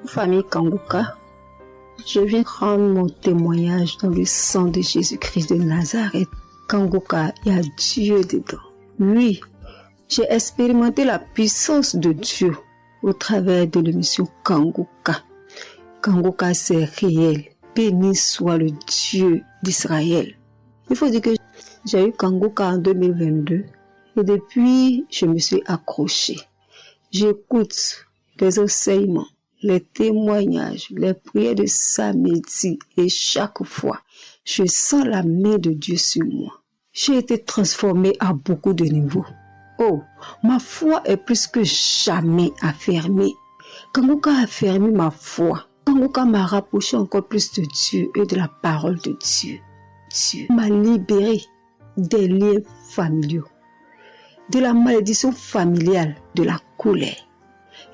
Famille Kanguka, je viens rendre mon témoignage dans le sang de Jésus-Christ de Nazareth. Kanguka, il y a Dieu dedans. Oui, j'ai expérimenté la puissance de Dieu au travers de l'émission Kanguka. Kanguka, c'est réel. Béni soit le Dieu d'Israël. Il faut dire que j'ai eu Kanguka en 2022 et depuis, je me suis accrochée. J'écoute les enseignements, les témoignages, les prières de samedi et chaque fois, je sens la main de Dieu sur moi. J'ai été transformée à beaucoup de niveaux. Oh, ma foi est plus que jamais affermie. Kanguka a affermi ma foi. Kanguka m'a rapproché encore plus de Dieu et de la parole de Dieu. Dieu m'a libéré des liens familiaux, de la malédiction familiale, de la colère.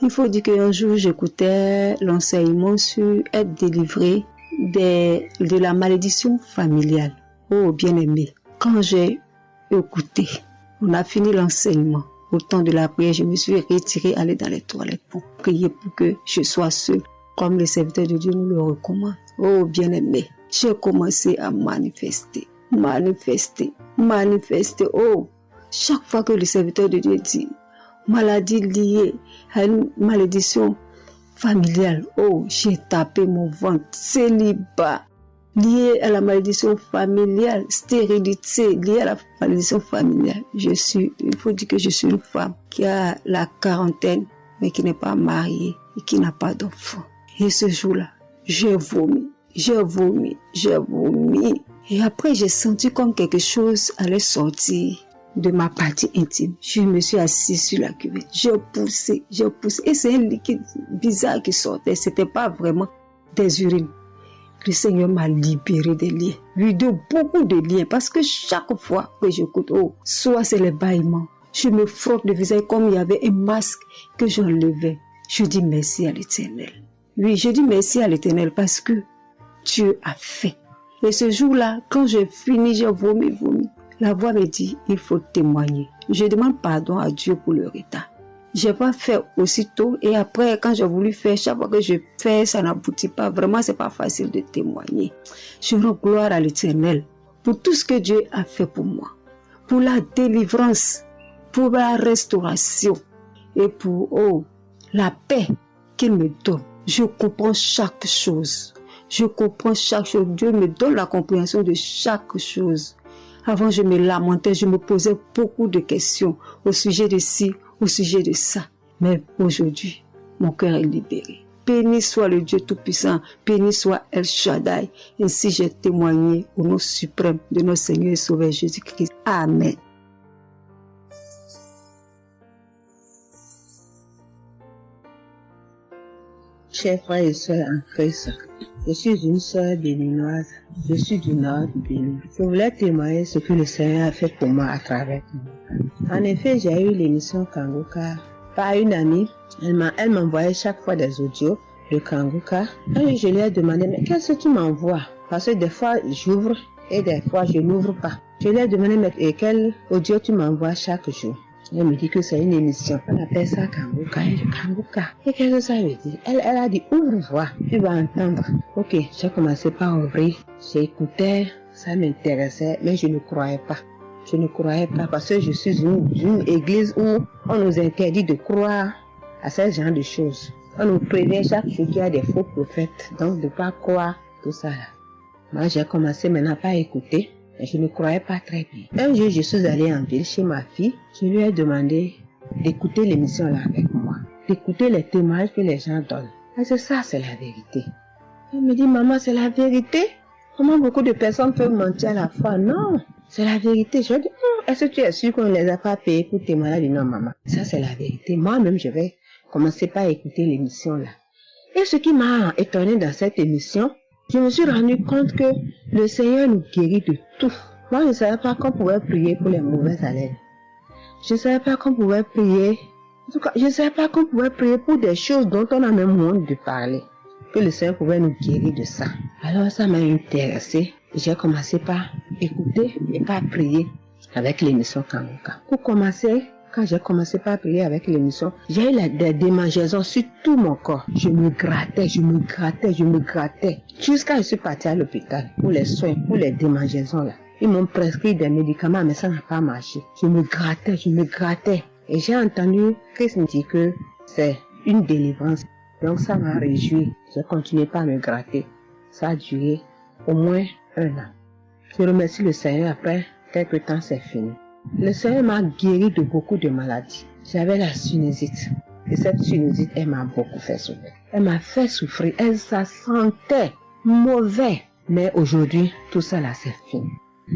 Il faut dire qu'un jour, j'écoutais l'enseignement sur être délivré de la malédiction familiale. Oh, bien-aimé, quand j'ai écouté, on a fini l'enseignement. Au temps de la prière, je me suis retirée, aller dans les toilettes pour prier pour que je sois seule, comme le serviteur de Dieu nous le recommande. Oh, bien-aimé, j'ai commencé à manifester. Oh, chaque fois que le serviteur de Dieu dit maladie liée à une malédiction familiale, oh, j'ai tapé mon ventre. Célibat lié à la malédiction familiale, stérilité liée à la malédiction familiale. Il faut dire que je suis une femme qui a la quarantaine, mais qui n'est pas mariée et qui n'a pas d'enfant. Et ce jour-là, j'ai vomi. Et après, j'ai senti comme quelque chose allait sortir de ma partie intime. Je me suis assise sur la cuvette. J'ai poussé. Et c'est un liquide bizarre qui sortait. C'était pas vraiment des urines. Le Seigneur m'a libéré des liens. Oui, de beaucoup de liens. Parce que chaque fois que j'écoute, soit c'est les bâillements. Je me frotte le visage comme il y avait un masque que j'enlevais. Je dis merci à l'Éternel. Oui, je dis merci à l'Éternel parce que Dieu a fait. Et ce jour-là, quand j'ai fini, j'ai vomi. La voix me dit, il faut témoigner. Je demande pardon à Dieu pour le retard. Je n'ai pas fait aussitôt et après, quand j'ai voulu faire, chaque fois que je fais, ça n'aboutit pas. Vraiment, c'est pas facile de témoigner. Je rends gloire à l'Éternel pour tout ce que Dieu a fait pour moi. Pour la délivrance, pour la restauration et pour la paix qu'il me donne. Je comprends chaque chose. Dieu me donne la compréhension de chaque chose. Avant, je me lamentais, je me posais beaucoup de questions au sujet de ci, au sujet de ça. Mais aujourd'hui, mon cœur est libéré. Béni soit le Dieu Tout-Puissant, béni soit El Shaddai. Ainsi j'ai témoigné au nom suprême de notre Seigneur et Sauveur Jésus-Christ. Amen. Chers frères et sœurs en Christ, je suis une sœur béninoise, je suis du nord du Bénin. Je voulais témoigner ce que le Seigneur a fait pour moi à travers moi. En effet, j'ai eu l'émission Kanguka par une amie. Elle m'envoyait chaque fois des audios de Kanguka. Et je lui ai demandé, mais qu'est-ce que tu m'envoies? Parce que des fois, j'ouvre et des fois, je n'ouvre pas. Je lui ai demandé, mais quel audio tu m'envoies chaque jour? Elle me dit que c'est une émission. On appelle ça Kanguka. Kanguka. Et qu'est-ce que ça veut dire? Elle a dit, ouvre-voix, tu vas entendre. Ok, j'ai commencé par ouvrir. J'écoutais, ça m'intéressait, mais je ne croyais pas. Je ne croyais pas parce que je suis une église où on nous interdit de croire à ce genre de choses. On nous prévient chaque jour qu'il y a des faux prophètes, donc de ne pas croire tout ça là. Moi, j'ai commencé maintenant à écouter. Je ne croyais pas très bien. Un jour, je suis allée en ville chez ma fille. Je lui ai demandé d'écouter l'émission là avec moi, d'écouter les témoignages que les gens donnent. Parce que ça, c'est la vérité. Elle me dit, maman, c'est la vérité? Comment beaucoup de personnes peuvent mentir à la fois? Non, c'est la vérité. Je lui ai dit, est-ce que tu es sûr qu'on ne les a pas payés pour témoigner? Elle dit, non, maman, ça c'est la vérité. Moi-même, je vais commencer par écouter l'émission là. Et ce qui m'a étonné dans cette émission, je me suis rendu compte que le Seigneur nous guérit de tout. Moi, je ne savais pas qu'on pouvait prier pour les mauvaises haleines. Je ne savais pas qu'on pouvait prier. En tout cas, je ne savais pas qu'on pouvait prier pour des choses dont on a même honte de parler. Que le Seigneur pouvait nous guérir de ça. Alors ça m'a intéressé. J'ai commencé par écouter et par prier avec l'émission Kanguka. Pour commencer quand j'ai commencé par prier avec l'émission, j'ai eu des démangeaisons sur tout mon corps. Je me grattais. Jusqu'à ce que je suis partie à l'hôpital pour les soins, pour les démangeaisons là. Ils m'ont prescrit des médicaments, mais ça n'a pas marché. Je me grattais. Et j'ai entendu Christ me dire que c'est une délivrance. Donc ça m'a réjoui. J'ai continué par me gratter. Ça a duré au moins 1 an. Je remercie le Seigneur, après quelques temps c'est fini. Le Seigneur m'a guéri de beaucoup de maladies. J'avais la sinusite. Et cette sinusite, elle m'a beaucoup fait souffrir. Elle m'a fait souffrir. Ça sentait mauvais. Mais aujourd'hui, tout ça là, c'est fini.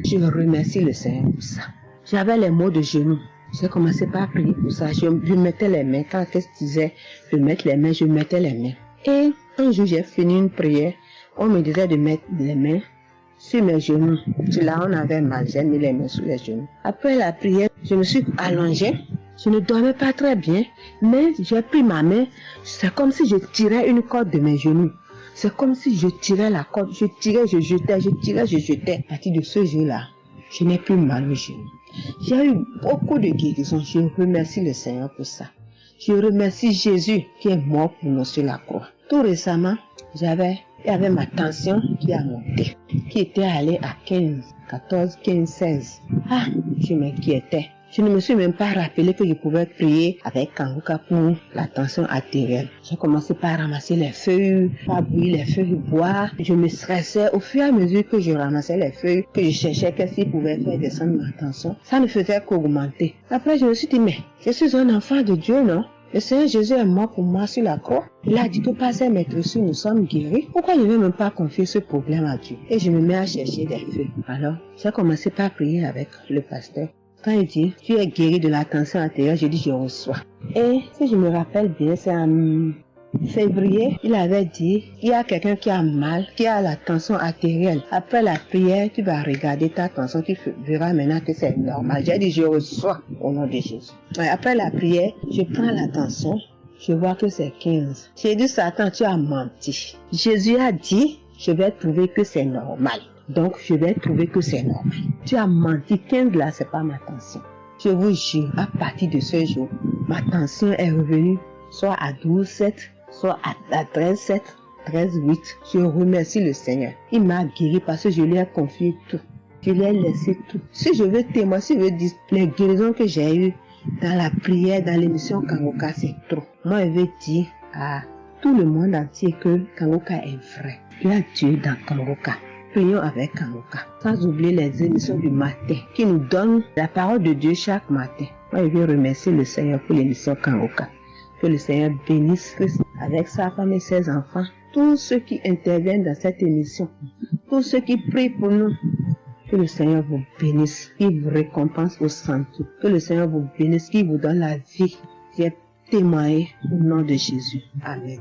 Je remercie le Seigneur pour ça. J'avais les maux de genoux. J'ai commencé par prier pour ça. Je mettais les mains. Quand Christ disait de mettre les mains, je mettais les mains. Et un jour, j'ai fini une prière. On me disait de mettre les mains sur mes genoux. Là, on avait mal. J'ai mis les mains sur les genoux. Après la prière, je me suis allongée. Je ne dormais pas très bien. Mais j'ai pris ma main. C'est comme si je tirais une corde de mes genoux. C'est comme si je tirais la corde. Je tirais, je jetais. À partir de ce jour-là, je n'ai plus mal aux genoux. J'ai eu beaucoup de guérisons. Je remercie le Seigneur pour ça. Je remercie Jésus qui est mort pour nous sur la croix. Tout récemment, il y avait ma tension qui a monté, qui était allée à 14, 15, 16. Je m'inquiétais. Je ne me suis même pas rappelé que je pouvais prier avec Kangoka pour la tension artérielle. J'ai commencé par ramasser les feuilles, par bouillir les feuilles de bois. Je me stressais au fur et à mesure que je ramassais les feuilles, que je cherchais qu'est-ce qui pouvait faire descendre ma tension. Ça ne faisait qu'augmenter. Après, je me suis dit, mais je suis un enfant de Dieu, non? Le Seigneur Jésus est mort pour moi sur la croix. Il a dit que par ses maîtresses, nous sommes guéris. Pourquoi je ne vais même pas confier ce problème à Dieu? Et je me mets à chercher des feuilles. Alors, j'ai commencé par prier avec le pasteur. Quand il dit, tu es guéri de la tension artérielle, je dis, je reçois. Et si je me rappelle bien, c'est en février, il avait dit, il y a quelqu'un qui a mal, qui a la tension artérielle. Après la prière, tu vas regarder ta tension, tu verras maintenant que c'est normal. J'ai dit, je reçois au nom de Jésus. Et après la prière, je prends la tension, je vois que c'est 15. J'ai dit, Satan, tu as menti. Jésus a dit, je vais trouver que c'est normal. Donc, je vais trouver que c'est normal. Tu as menti, 15 là, c'est pas ma tension. Je vous jure, à partir de ce jour, ma tension est revenue soit à 12,7, soit à 13,7, 13,8. Je remercie le Seigneur. Il m'a guéri parce que je lui ai confié tout. Je lui ai laissé tout. Si je veux témoigner, si je veux dire les guérisons que j'ai eues dans la prière, dans l'émission Kangoka, c'est trop. Moi, je veux dire à tout le monde entier que Kangoka est vrai. Il y a Dieu dans Kangoka. Prions avec Kangoka, sans oublier les émissions du matin qui nous donnent la parole de Dieu chaque matin. Moi, je veux remercier le Seigneur pour l'émission Kangoka. Que le Seigneur bénisse Christ avec sa femme et ses enfants, tous ceux qui interviennent dans cette émission, tous ceux qui prient pour nous. Que le Seigneur vous bénisse, qu'il vous récompense au centre. Que le Seigneur vous bénisse, qu'il vous donne la vie. J'ai témoigné au nom de Jésus. Amen.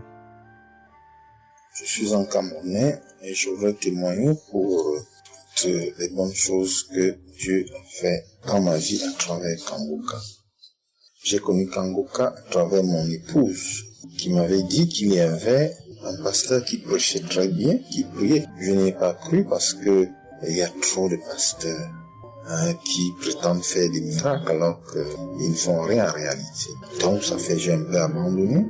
Je suis un Camerounais et je veux témoigner pour toutes les bonnes choses que Dieu a fait dans ma vie à travers Kangoka. J'ai connu Kangoka à travers mon épouse qui m'avait dit qu'il y avait un pasteur qui prêchait très bien, qui priait. Je n'y ai pas cru parce que il y a trop de pasteurs qui prétendent faire des miracles alors qu'ils ne font rien en réalité. Donc ça fait que j'ai un peu abandonné.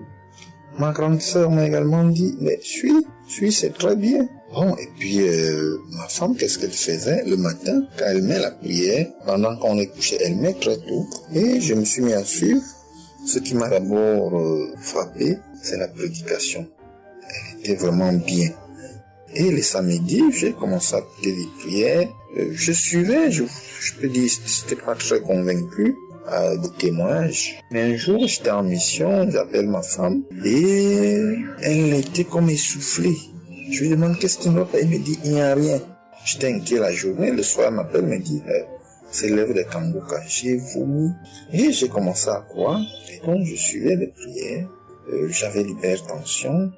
Ma grande sœur m'a également dit, mais suis, c'est très bien. Bon, et puis ma femme, qu'est-ce qu'elle faisait le matin quand elle met la prière, pendant qu'on est couché, elle met très tôt. Et je me suis mis à suivre. Ce qui m'a d'abord frappé, c'est la prédication. Elle était vraiment bien. Et les samedis, j'ai commencé à écouter des prières. Je suivais, je peux dire, j'étais pas très convaincu de témoignages. Mais un jour, j'étais en mission, j'appelle ma femme, et elle était comme essoufflée. Je lui demande qu'est-ce qui ne va pas, elle me dit, il n'y a rien. J'étais inquiet la journée, le soir, elle m'appelle, me dit, c'est l'œuvre de Kangoka. J'ai vomi, et j'ai commencé à croire, et donc je suivais les prières. J'avais l'hypertension.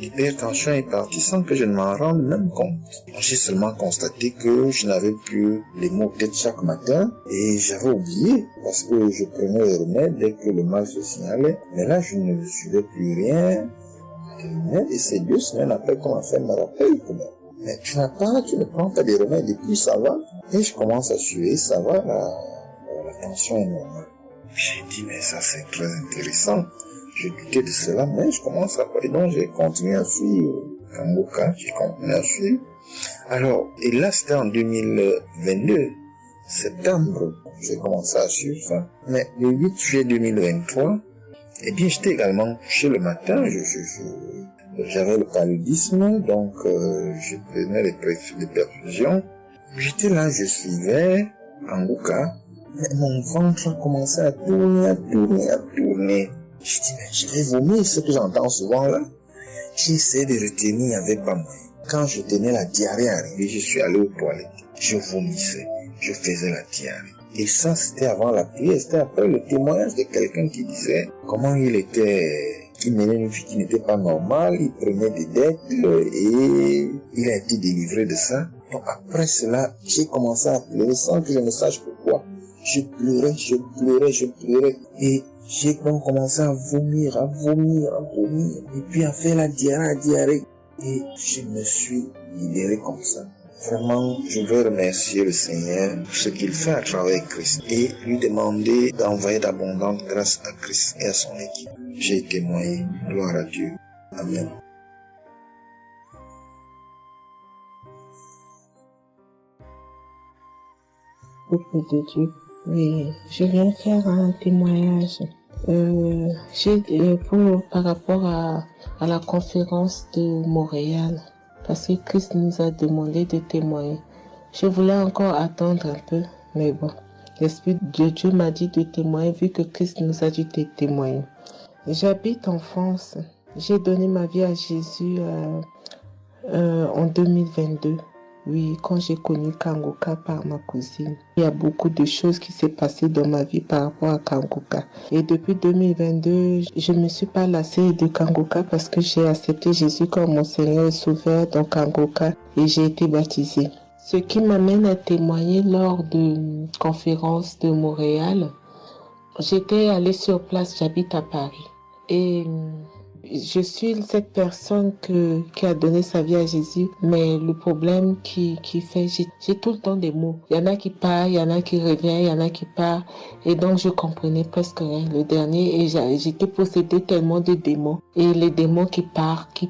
L'hypertension est partie sans que je ne m'en rende même compte. J'ai seulement constaté que je n'avais plus les maux de tête chaque matin et j'avais oublié parce que je prenais les remèdes dès que le mal se signalait. Mais là, je ne suivais plus rien. Et c'est 2 semaines après qu'on m'a fait me rappeler que mais tu ne prends pas des remèdes et puis ça va. Et je commence à suivre, ça va, la tension est normale. J'ai dit, mais ça c'est très intéressant. Je doutais de cela, mais je commence à... Et donc j'ai continué à suivre Kangoka, j'ai continué à suivre. Alors, et là c'était en 2022, septembre, j'ai commencé à suivre ça. Mais le 8 juillet 2023, eh bien j'étais également couché le matin, j'avais le paludisme, donc je prenais les perfusions. J'étais là, je suivais Kangoka, mais mon ventre a commencé à tourner. Je dis, mais je vais vomir, ce que j'entends souvent là. J'ai essayé de retenir, il n'y avait pas moyen. Quand je tenais la diarrhée arrivée, je suis allé aux toilettes. Je vomissais, je faisais la diarrhée. Et ça, c'était avant la prière, c'était après le témoignage de quelqu'un qui disait comment il menait une vie qui n'était pas normale, il prenait des dettes et il a été délivré de ça. Donc après cela, j'ai commencé à pleurer sans que je ne sache pourquoi. Je pleurais et j'ai donc commencé à vomir, et puis à faire la diarrhée. Et je me suis libéré comme ça. Vraiment, je veux remercier le Seigneur pour ce qu'il fait à travers Christ et lui demander d'envoyer d'abondantes grâces à Christ et à son équipe. J'ai témoigné. Gloire à Dieu. Amen. Peuple de Dieu. Oui, je viens faire un témoignage. Par rapport à la conférence de Montréal, parce que Christ nous a demandé de témoigner. Je voulais encore attendre un peu, mais bon, l'Esprit de Dieu m'a dit de témoigner vu que Christ nous a dit de témoigner. J'habite en France. J'ai donné ma vie à Jésus en 2022. Oui, quand j'ai connu Kangoka par ma cousine. Il y a beaucoup de choses qui s'est passées dans ma vie par rapport à Kangoka. Et depuis 2022, je ne me suis pas lassée de Kangoka parce que j'ai accepté Jésus comme mon Seigneur et Sauveur dans Kangoka et j'ai été baptisée. Ce qui m'amène à témoigner lors de conférence de Montréal, j'étais allée sur place, j'habite à Paris. Et je suis cette personne qui a donné sa vie à Jésus, mais le problème qui fait, j'ai tout le temps des mots. Il y en a qui partent, il y en a qui reviennent, il y en a qui partent. Et donc, je comprenais presque rien. Le dernier, et j'étais possédée tellement de démons. Et les démons qui partent,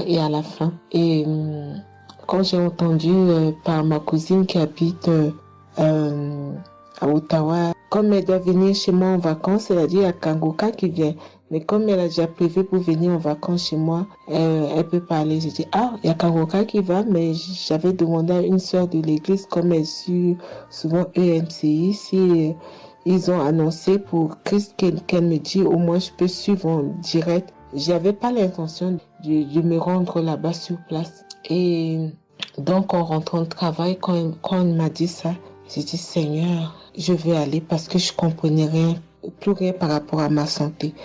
et à la fin. Et quand j'ai entendu par ma cousine qui habite à Ottawa, comme elle doit venir chez moi en vacances, elle a dit à Kangoka qui vient. Mais comme elle a déjà prévu pour venir en vacances chez moi, elle peut parler. J'ai dit, il y a Kangoka qui va, mais j'avais demandé à une sœur de l'église, comme elle suit souvent EMCI, si ils ont annoncé pour Christ qu'elle me dit, au moins je peux suivre en direct. J'avais pas l'intention de me rendre là-bas sur place. Et donc, en rentrant au travail, quand elle m'a dit ça, j'ai dit, Seigneur, je vais aller parce que je comprenais plus rien par rapport à ma santé.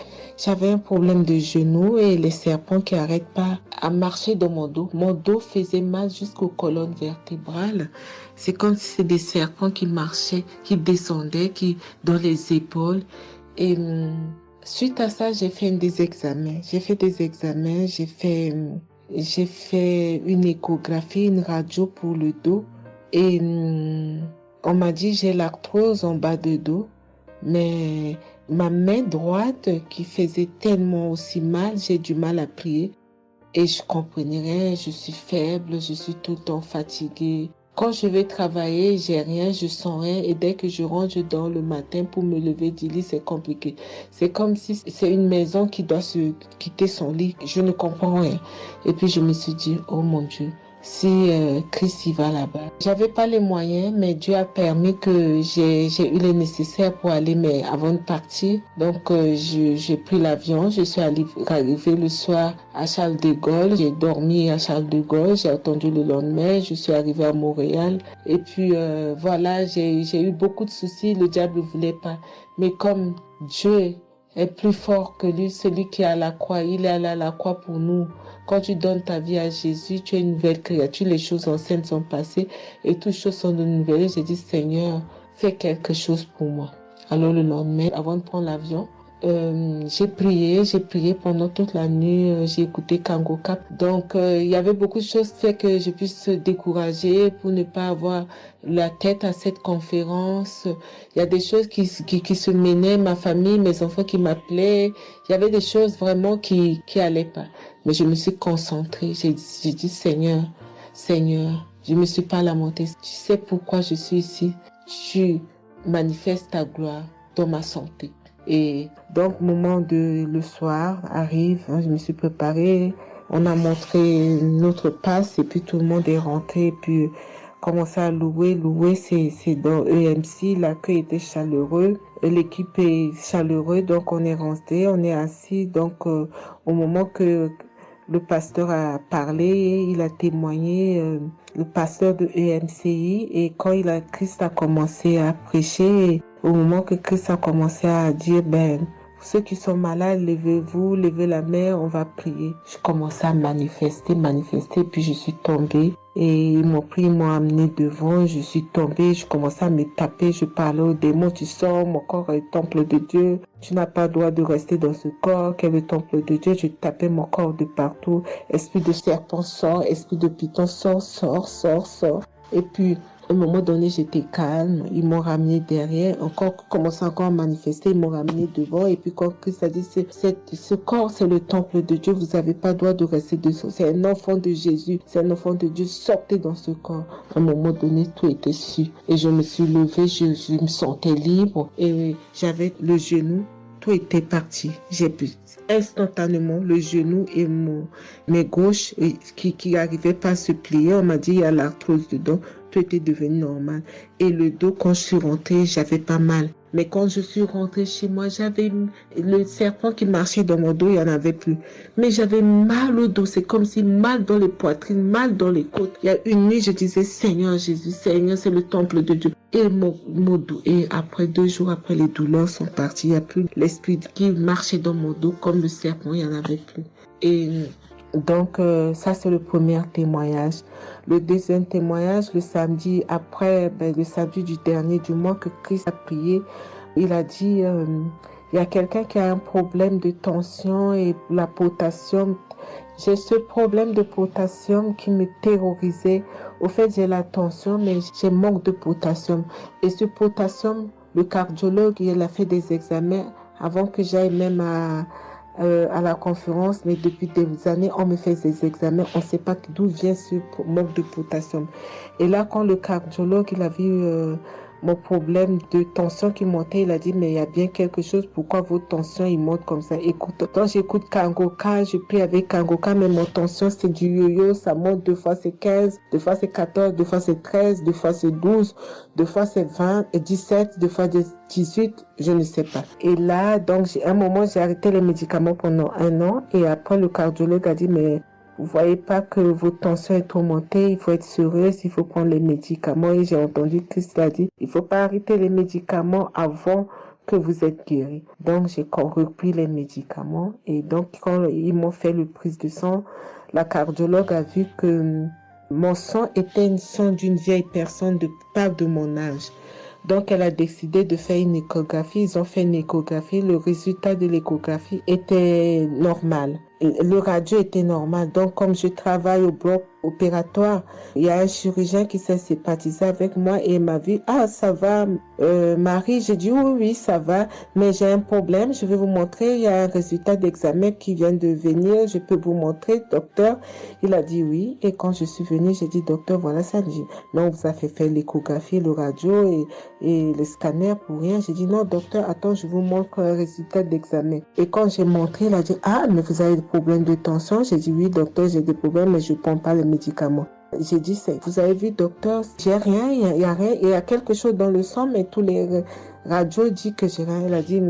J'avais un problème de genou et les serpents qui n'arrêtent pas à marcher dans mon dos. Mon dos faisait mal jusqu'aux colonnes vertébrales. C'est comme si c'était des serpents qui marchaient, qui descendaient, dans les épaules. Et suite à ça, j'ai fait des examens. J'ai fait une échographie, une radio pour le dos. Et on m'a dit j'ai l'arthrose en bas de dos. Mais ma main droite qui faisait tellement aussi mal, j'ai du mal à prier. Et je comprenais rien, je suis faible, je suis tout le temps fatiguée. Quand je vais travailler, j'ai rien, je sens rien. Et dès que je rentre, je dors le matin pour me lever du lit, c'est compliqué. C'est comme si c'est une maison qui doit se quitter son lit. Je ne comprends rien. Et puis je me suis dit, oh mon Dieu, si Christ y va là-bas. J'avais pas les moyens, mais Dieu a permis que j'ai eu les nécessaires pour aller, mais avant de partir. Donc j'ai pris l'avion, je suis arrivée le soir à Charles de Gaulle. J'ai dormi à Charles de Gaulle, j'ai attendu le lendemain, je suis arrivée à Montréal. Et puis voilà, j'ai eu beaucoup de soucis, le diable ne voulait pas. Mais comme Dieu est plus fort que lui, celui qui est à la croix, il est allé à la croix pour nous. Quand tu donnes ta vie à Jésus, tu es une nouvelle créature, les choses anciennes sont passées et toutes choses sont de nouvelles. J'ai dit, Seigneur, fais quelque chose pour moi. Alors le lendemain, avant de prendre l'avion, J'ai prié pendant toute la nuit, j'ai écouté Kangoka. Donc, il y avait beaucoup de choses qui fait que je puisse se décourager pour ne pas avoir la tête à cette conférence. Il y a des choses qui se menaient, ma famille, mes enfants qui m'appelaient. Il y avait des choses vraiment qui allaient pas. Mais je me suis concentrée. J'ai dit, Seigneur, je me suis pas lamentée. Tu sais pourquoi je suis ici. Tu manifestes ta gloire dans ma santé. Et donc, le soir arrive, je me suis préparée, on a montré notre passe et puis tout le monde est rentré et puis commencé à louer. Louer, c'est dans EMC, l'accueil était chaleureux, l'équipe est chaleureuse, donc on est rentré, on est assis. Donc, au moment que le pasteur a parlé, il a témoigné, le pasteur de EMCI, et quand Christ a commencé à prêcher, au moment que Christ a commencé à dire, ceux qui sont malades, levez-vous, levez la main, on va prier. Je commençais à manifester, puis je suis tombée. Et ils m'ont pris, ils m'ont amené devant, je suis tombée, je commençais à me taper, je parlais aux démons, tu sors, mon corps est le temple de Dieu, tu n'as pas le droit de rester dans ce corps, qui est le temple de Dieu, je tapais mon corps de partout, esprit de serpent sort, esprit de python sort. Et puis, à un moment donné, j'étais calme. Ils m'ont ramené derrière. Commençant encore à manifester. Ils m'ont ramené devant. Et puis, quand Christ a dit, ce corps, c'est le temple de Dieu. Vous n'avez pas le droit de rester dessous. C'est un enfant de Jésus. C'est un enfant de Dieu. Sortez dans ce corps. À un moment donné, tout était su. Et je me suis levée. Je me sentais libre. Et j'avais le genou. Tout était parti. J'ai pu instantanément le genou et mes gauches qui n'arrivaient pas à se plier. On m'a dit, il y a l'arthrose dedans. Tout était devenu normal. Et le dos, quand je suis rentrée, j'avais pas mal. Mais quand je suis rentrée chez moi, j'avais le serpent qui marchait dans mon dos, il n'y en avait plus. Mais j'avais mal au dos. C'est comme si mal dans les poitrines, mal dans les côtes. Il y a une nuit, je disais, Seigneur Jésus, Seigneur, c'est le temple de Dieu. Et mon dos. Et après 2 jours après, les douleurs sont parties. Il n'y a plus l'esprit qui marchait dans mon dos comme le serpent, il n'y en avait plus. Et donc, ça, c'est le premier témoignage. Le deuxième témoignage, le samedi après, le samedi du dernier du mois que Christ a prié, il a dit, il y a quelqu'un qui a un problème de tension et la potassium. J'ai ce problème de potassium qui me terrorisait. Au fait, j'ai la tension, mais j'ai manque de potassium. Et ce potassium, le cardiologue, il a fait des examens avant que j'aille même à la conférence, mais depuis des années, on me fait des examens, on ne sait pas d'où vient ce manque de potassium. Et là, quand le cardiologue, il a vu mon problème de tension qui montait, il a dit, mais il y a bien quelque chose, pourquoi vos tensions, ils montent comme ça? Écoute, quand j'écoute Kangoka, je prie avec Kangoka, mais mon tension, c'est du yo-yo, ça monte, 2 fois c'est 15, 2 fois c'est 14, 2 fois c'est 13, 2 fois c'est 12, 2 fois c'est 20, et 17, 2 fois 18, je ne sais pas. Et là, donc, à un moment, j'ai arrêté les médicaments pendant 1 an, et après, le cardiologue a dit, mais vous voyez pas que votre tension est trop montée, il faut être sérieuse, il faut prendre les médicaments. Et j'ai entendu Christ a dit, il faut pas arrêter les médicaments avant que vous êtes guéri. Donc, j'ai repris les médicaments. Et donc, quand ils m'ont fait le prise de sang, la cardiologue a vu que mon sang était un sang d'une vieille personne, pas de mon âge. Donc, elle a décidé de faire une échographie. Ils ont fait une échographie. Le résultat de l'échographie était normal. Le radio était normal. Donc, comme je travaille au bloc opératoire, il y a un chirurgien qui s'est sympathisé avec moi et il m'a dit, ah, ça va, Marie? J'ai dit, oui, ça va, mais j'ai un problème. Je vais vous montrer. Il y a un résultat d'examen qui vient de venir. Je peux vous montrer, docteur? Il a dit oui. Et quand je suis venue, j'ai dit, docteur, voilà ça. J'ai dit, non, vous avez fait l'échographie, le radio et le scanner pour rien. J'ai dit, non, docteur, attends, je vous montre un résultat d'examen. Et quand j'ai montré, il a dit, ah, mais vous avez des problèmes de tension? J'ai dit, oui, docteur, j'ai des problèmes, mais je ne prends pas les médicaments. J'ai dit, vous avez vu, docteur, j'ai rien, il y a rien, il y a quelque chose dans le sang, mais tous les radios disent que j'ai rien. Elle a dit,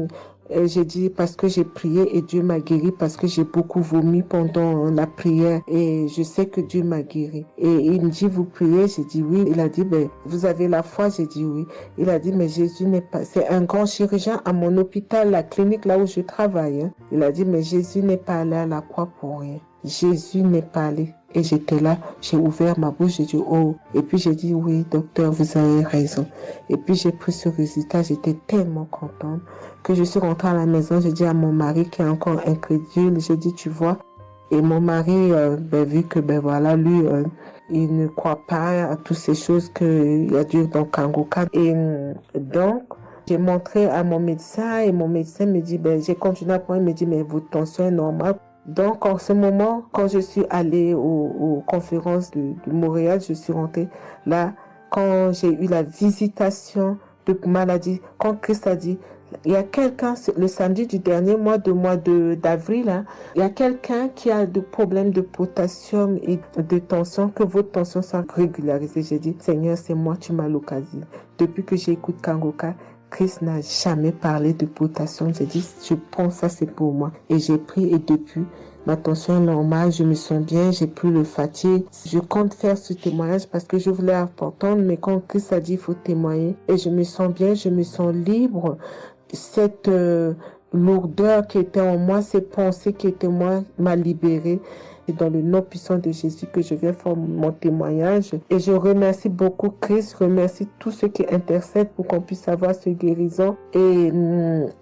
j'ai dit, parce que j'ai prié et Dieu m'a guéri, parce que j'ai beaucoup vomi pendant la prière et je sais que Dieu m'a guéri. Et il me dit, vous priez? J'ai dit oui. Il a dit, vous avez la foi? J'ai dit oui. Il a dit, mais Jésus n'est pas, c'est un grand chirurgien à mon hôpital, la clinique là où je travaille. Il a dit, mais Jésus n'est pas allé à la croix pour rien. Jésus n'est pas allé. Et j'étais là, j'ai ouvert ma bouche, j'ai dit oh. Et puis j'ai dit oui, docteur, vous avez raison. Et puis j'ai pris ce résultat, j'étais tellement contente que je suis rentrée à la maison, j'ai dit à mon mari qui est encore incrédule, j'ai dit tu vois. Et mon mari, vu que voilà, lui, il ne croit pas à toutes ces choses qu'il y a Dieu dans Kangoka. Et donc, j'ai montré à mon médecin et mon médecin me dit, j'ai continué à prendre, il me dit, mais votre tension est normale. Donc, en ce moment, quand je suis allée aux conférences de Montréal, je suis rentrée là, quand j'ai eu la visitation de maladie, quand Christ a dit, il y a quelqu'un, le samedi du dernier mois d'avril, hein, il y a quelqu'un qui a des problèmes de potassium et de tension, que votre tension soit régularisée. J'ai dit, Seigneur, c'est moi, tu m'as localisé. Depuis que j'écoute Kangoka, Christ n'a jamais parlé de potassium. J'ai dit, je pense ça, c'est pour moi. Et j'ai pris, et depuis, ma tension est normale, je me sens bien, j'ai plus le fatigue. Je compte faire ce témoignage parce que je voulais entendre, mais quand Christ a dit, il faut témoigner. Et je me sens bien, je me sens libre. Cette lourdeur qui était en moi, ces pensées qui étaient en moi, m'a libérée. C'est dans le nom puissant de Jésus que je viens faire mon témoignage. Et je remercie beaucoup Christ, je remercie tous ceux qui intercèdent pour qu'on puisse avoir ce guérison. Et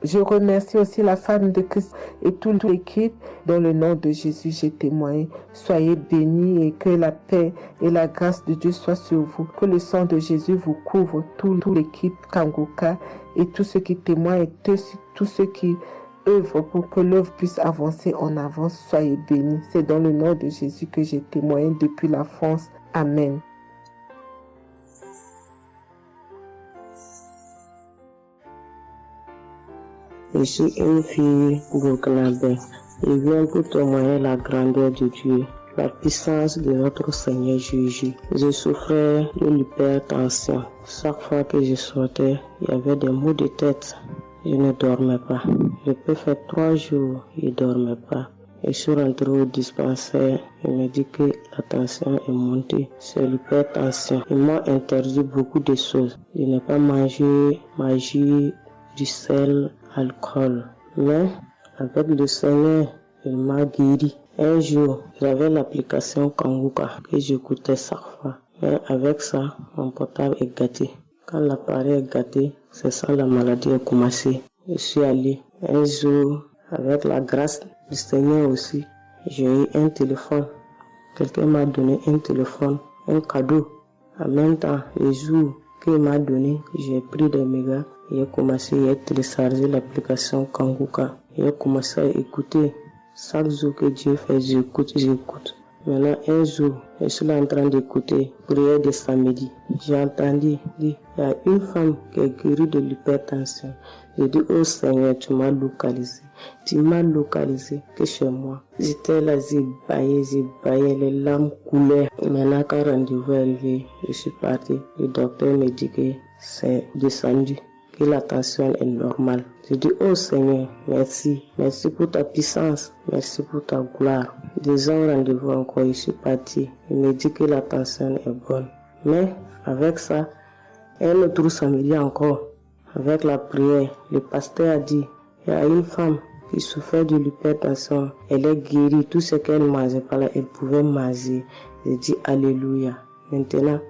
je remercie aussi la femme de Christ et toute l'équipe. Dans le nom de Jésus, j'ai témoigné. Soyez bénis et que la paix et la grâce de Dieu soient sur vous. Que le sang de Jésus vous couvre, toute l'équipe Kangoka et tous ceux qui témoignent et tous ceux qui œuvre pour que l'œuvre puisse avancer en avant. Soyez bénis. C'est dans le nom de Jésus que j'ai témoigné depuis la France. Amen. Je suis une fille burkinabé. Je viens pour témoigner la grandeur de Dieu, la puissance de notre Seigneur Jésus. Je souffrais de l'hypertension. Chaque fois que je sortais, il y avait des maux de tête. Je ne dormais pas. Je peux faire 3 jours, je ne dormais pas. Je suis rentré au dispensaire, il m'a dit que la tension est montée. C'est l'hypertension. Ils m'ont interdit beaucoup de choses. Je n'ai pas mangé du sel, alcool. Mais avec le Seigneur, il m'a guéri. Un jour, j'avais l'application Kangoka que j'écoutais chaque fois. Mais avec ça, mon portable est gâté. Quand l'appareil est gâté, c'est ça la maladie a commencé. Je suis allé un jour, avec la grâce du Seigneur aussi, j'ai eu un téléphone. Quelqu'un m'a donné un téléphone, un cadeau. En même temps, le jour qu'il m'a donné, j'ai pris des mégas et j'ai commencé à télécharger l'application Kangoka. J'ai commencé à écouter. Chaque jour que Dieu fait, j'écoute. Maintenant, un jour, je suis là en train d'écouter prière de samedi. J'ai entendu dire, il y a une femme qui est guérie de l'hypertension. J'ai dit, oh Seigneur, tu m'as localisé. Tu m'as localisé que chez moi. J'étais là, j'ai baillé, les larmes coulaient. Maintenant, quand le rendez-vous est arrivé, je suis parti. Le docteur me dit que c'est descendu, que la tension est normale. Je dis, oh Seigneur, merci. Merci pour ta puissance. Merci pour ta gloire. Déjà au rendez-vous encore, je suis parti. Il me dit que la tension est bonne. Mais avec ça, un autre samedi encore, avec la prière, le pasteur a dit, il y a une femme qui souffrait de l'hypertension. Elle est guérie. Tout ce qu'elle ne mangeait pas là, elle pouvait manger. J'ai dit, alléluia. Maintenant,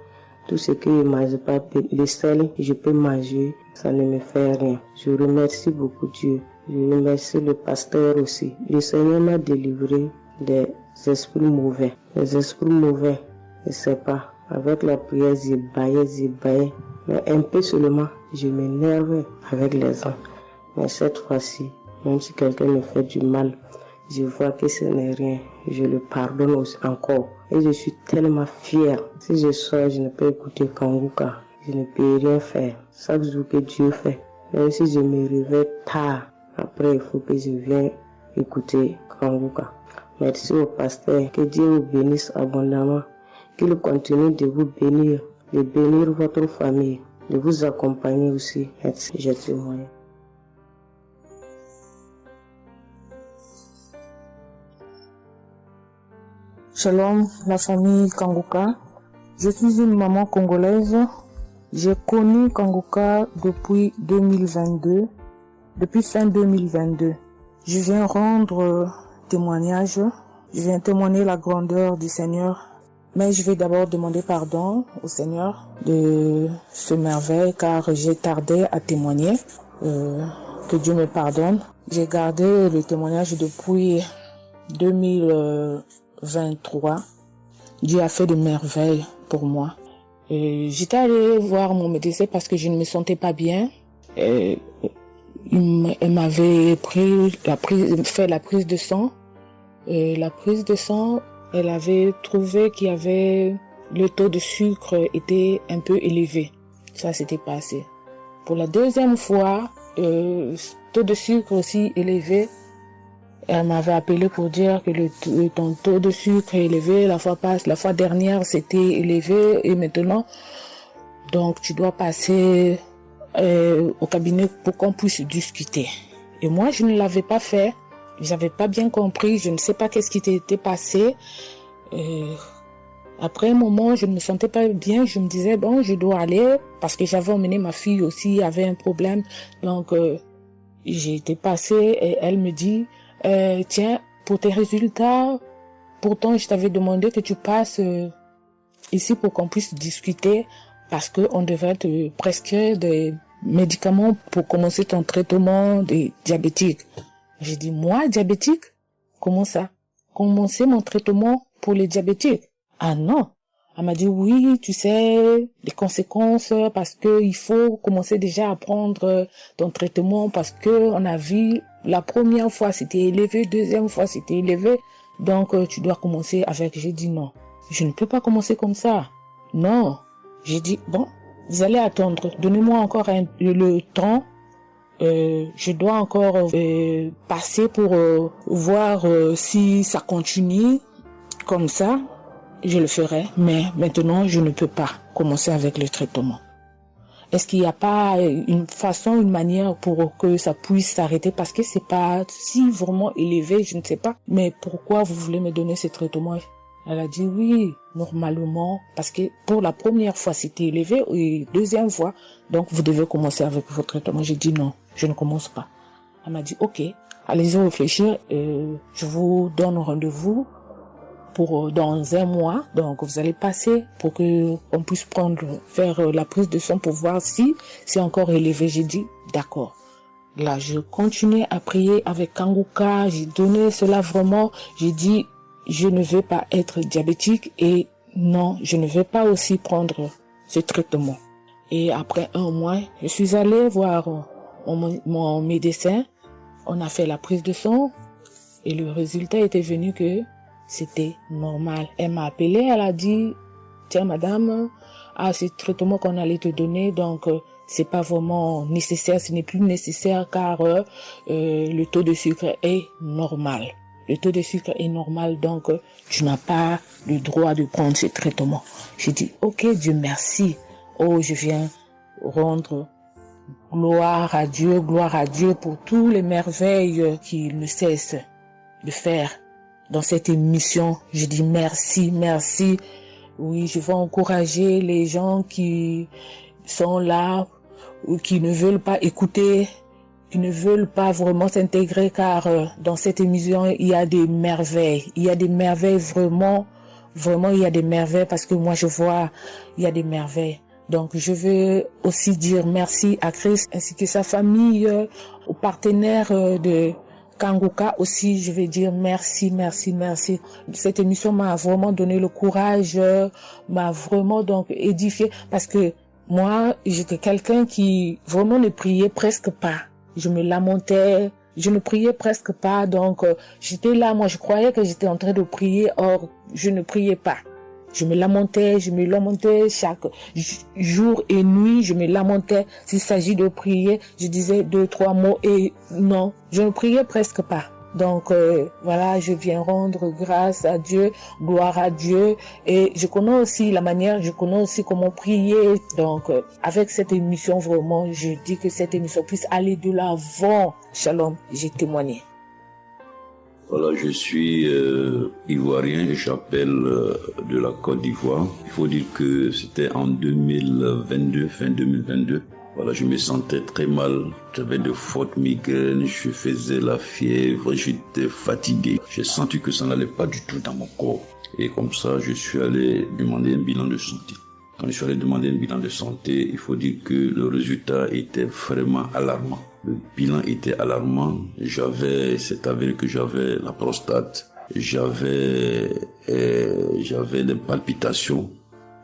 tout ce que je ne mange pas, le sel, je peux manger, ça ne me fait rien. Je remercie beaucoup Dieu. Je remercie le pasteur aussi. Le Seigneur m'a délivré des esprits mauvais. Les esprits mauvais, je ne sais pas. Avec la prière, j'ai baillé. Mais un peu seulement, je m'énerve avec les gens. Mais cette fois-ci, même si quelqu'un me fait du mal, je vois que ce n'est rien. Je le pardonne aussi encore. Et je suis tellement fière. Si je sors, je ne peux écouter Kangoka. Je ne peux rien faire. Chaque jour que Dieu fait. Même si je me réveille tard, après il faut que je vienne écouter Kangoka. Merci au pasteur. Que Dieu vous bénisse abondamment. Qu'il continue de vous bénir, de bénir votre famille, de vous accompagner aussi. Merci, je témoigne. Shalom, la famille Kangoka. Je suis une maman congolaise. J'ai connu Kangoka depuis 2022, depuis fin 2022. Je viens rendre témoignage Je viens témoigner la grandeur du Seigneur. Mais je vais d'abord demander pardon au Seigneur de ce merveille car j'ai tardé à témoigner. Que Dieu me pardonne. J'ai gardé le témoignage depuis 2023. Dieu a fait de merveilles pour moi. J'étais allée voir mon médecin parce que je ne me sentais pas bien. Elle m'avait fait la prise de sang. La prise de sang, elle avait trouvé qu'il y avait le taux de sucre était un peu élevé. Ça, c'était pas assez. Pour la deuxième fois, taux de sucre aussi élevé. Elle m'avait appelé pour dire que ton taux de sucre est élevé. La fois dernière, c'était élevé et maintenant, donc tu dois passer au cabinet pour qu'on puisse discuter. Et moi, je ne l'avais pas fait. J'avais pas bien compris. Je ne sais pas qu'est-ce qui était passé. Après un moment, je ne me sentais pas bien. Je me disais, bon, je dois aller parce que j'avais emmené ma fille aussi, avait un problème. Donc, j'ai été passée et elle me dit, tiens, pour tes résultats, pourtant, je t'avais demandé que tu passes ici pour qu'on puisse discuter parce qu'on devrait te prescrire des médicaments pour commencer ton traitement de diabétique. J'ai dit, moi, diabétique? Comment ça? Commencer mon traitement pour les diabétiques? Ah non. Elle m'a dit, oui, tu sais, les conséquences, parce que il faut commencer déjà à prendre ton traitement, parce que on a vu, la première fois c'était élevé, deuxième fois c'était élevé, donc tu dois commencer avec. J'ai dit non, je ne peux pas commencer comme ça. Non. J'ai dit, bon, vous allez attendre, donnez-moi encore le temps. Je dois encore passer pour voir si ça continue comme ça. Je le ferai, mais maintenant je ne peux pas commencer avec le traitement. Est-ce qu'il n'y a pas une façon, une manière pour que ça puisse s'arrêter parce que c'est pas si vraiment élevé, je ne sais pas. Mais pourquoi vous voulez me donner ce traitement? Elle a dit oui, normalement, parce que pour la première fois c'était élevé et deuxième fois, donc vous devez commencer avec votre traitement. J'ai dit non, je ne commence pas. Elle m'a dit ok, allez-y réfléchir, je vous donne rendez-vous pour dans un mois, donc vous allez passer pour que on puisse faire la prise de sang pour voir si c'est encore élevé. J'ai dit d'accord. Là, je continuais à prier avec Kanguka, j'ai donné cela vraiment, j'ai dit je ne veux pas être diabétique et non, je ne veux pas aussi prendre ce traitement. Et après un mois, je suis allée voir mon médecin, on a fait la prise de sang et le résultat était venu que c'était normal. Elle m'a appelé, elle a dit, tiens madame, ce traitement qu'on allait te donner, donc c'est pas vraiment nécessaire, ce n'est plus nécessaire car le taux de sucre est normal. Le taux de sucre est normal, donc tu n'as pas le droit de prendre ce traitement. J'ai dit, ok Dieu merci. Oh, je viens rendre gloire à Dieu pour tous les merveilles qu'il ne cesse de faire. Dans cette émission, je dis merci, merci. Oui, je vais encourager les gens qui sont là ou qui ne veulent pas écouter, qui ne veulent pas vraiment s'intégrer car dans cette émission, il y a des merveilles. Il y a des merveilles vraiment, il y a des merveilles parce que moi je vois, il y a des merveilles. Donc je veux aussi dire merci à Christ ainsi que sa famille, aux partenaires de Kanguka aussi, je vais dire merci. Cette émission m'a vraiment donné le courage, m'a vraiment donc édifié parce que moi, j'étais quelqu'un qui vraiment ne priait presque pas. Je me lamentais, je ne priais presque pas, donc j'étais là, moi je croyais que j'étais en train de prier, or je ne priais pas. Je me lamentais chaque jour et nuit, je me lamentais. S'il s'agit de prier, je disais 2-3 mots et non, je ne priais presque pas. Donc voilà, je viens rendre grâce à Dieu, gloire à Dieu et je connais aussi comment prier. Donc avec cette émission vraiment, je dis que cette émission puisse aller de l'avant. Shalom, j'ai témoigné. Voilà, je suis ivoirien et j'appelle de la Côte d'Ivoire. Il faut dire que c'était en 2022, fin 2022. Voilà, je me sentais très mal. J'avais de fortes migraines, je faisais la fièvre, j'étais fatigué. J'ai senti que ça n'allait pas du tout dans mon corps. Et comme ça, je suis allé demander un bilan de santé. Quand je suis allé demander un bilan de santé, il faut dire que le résultat était vraiment alarmant. Le bilan était alarmant. C'est avéré que j'avais la prostate, j'avais des palpitations,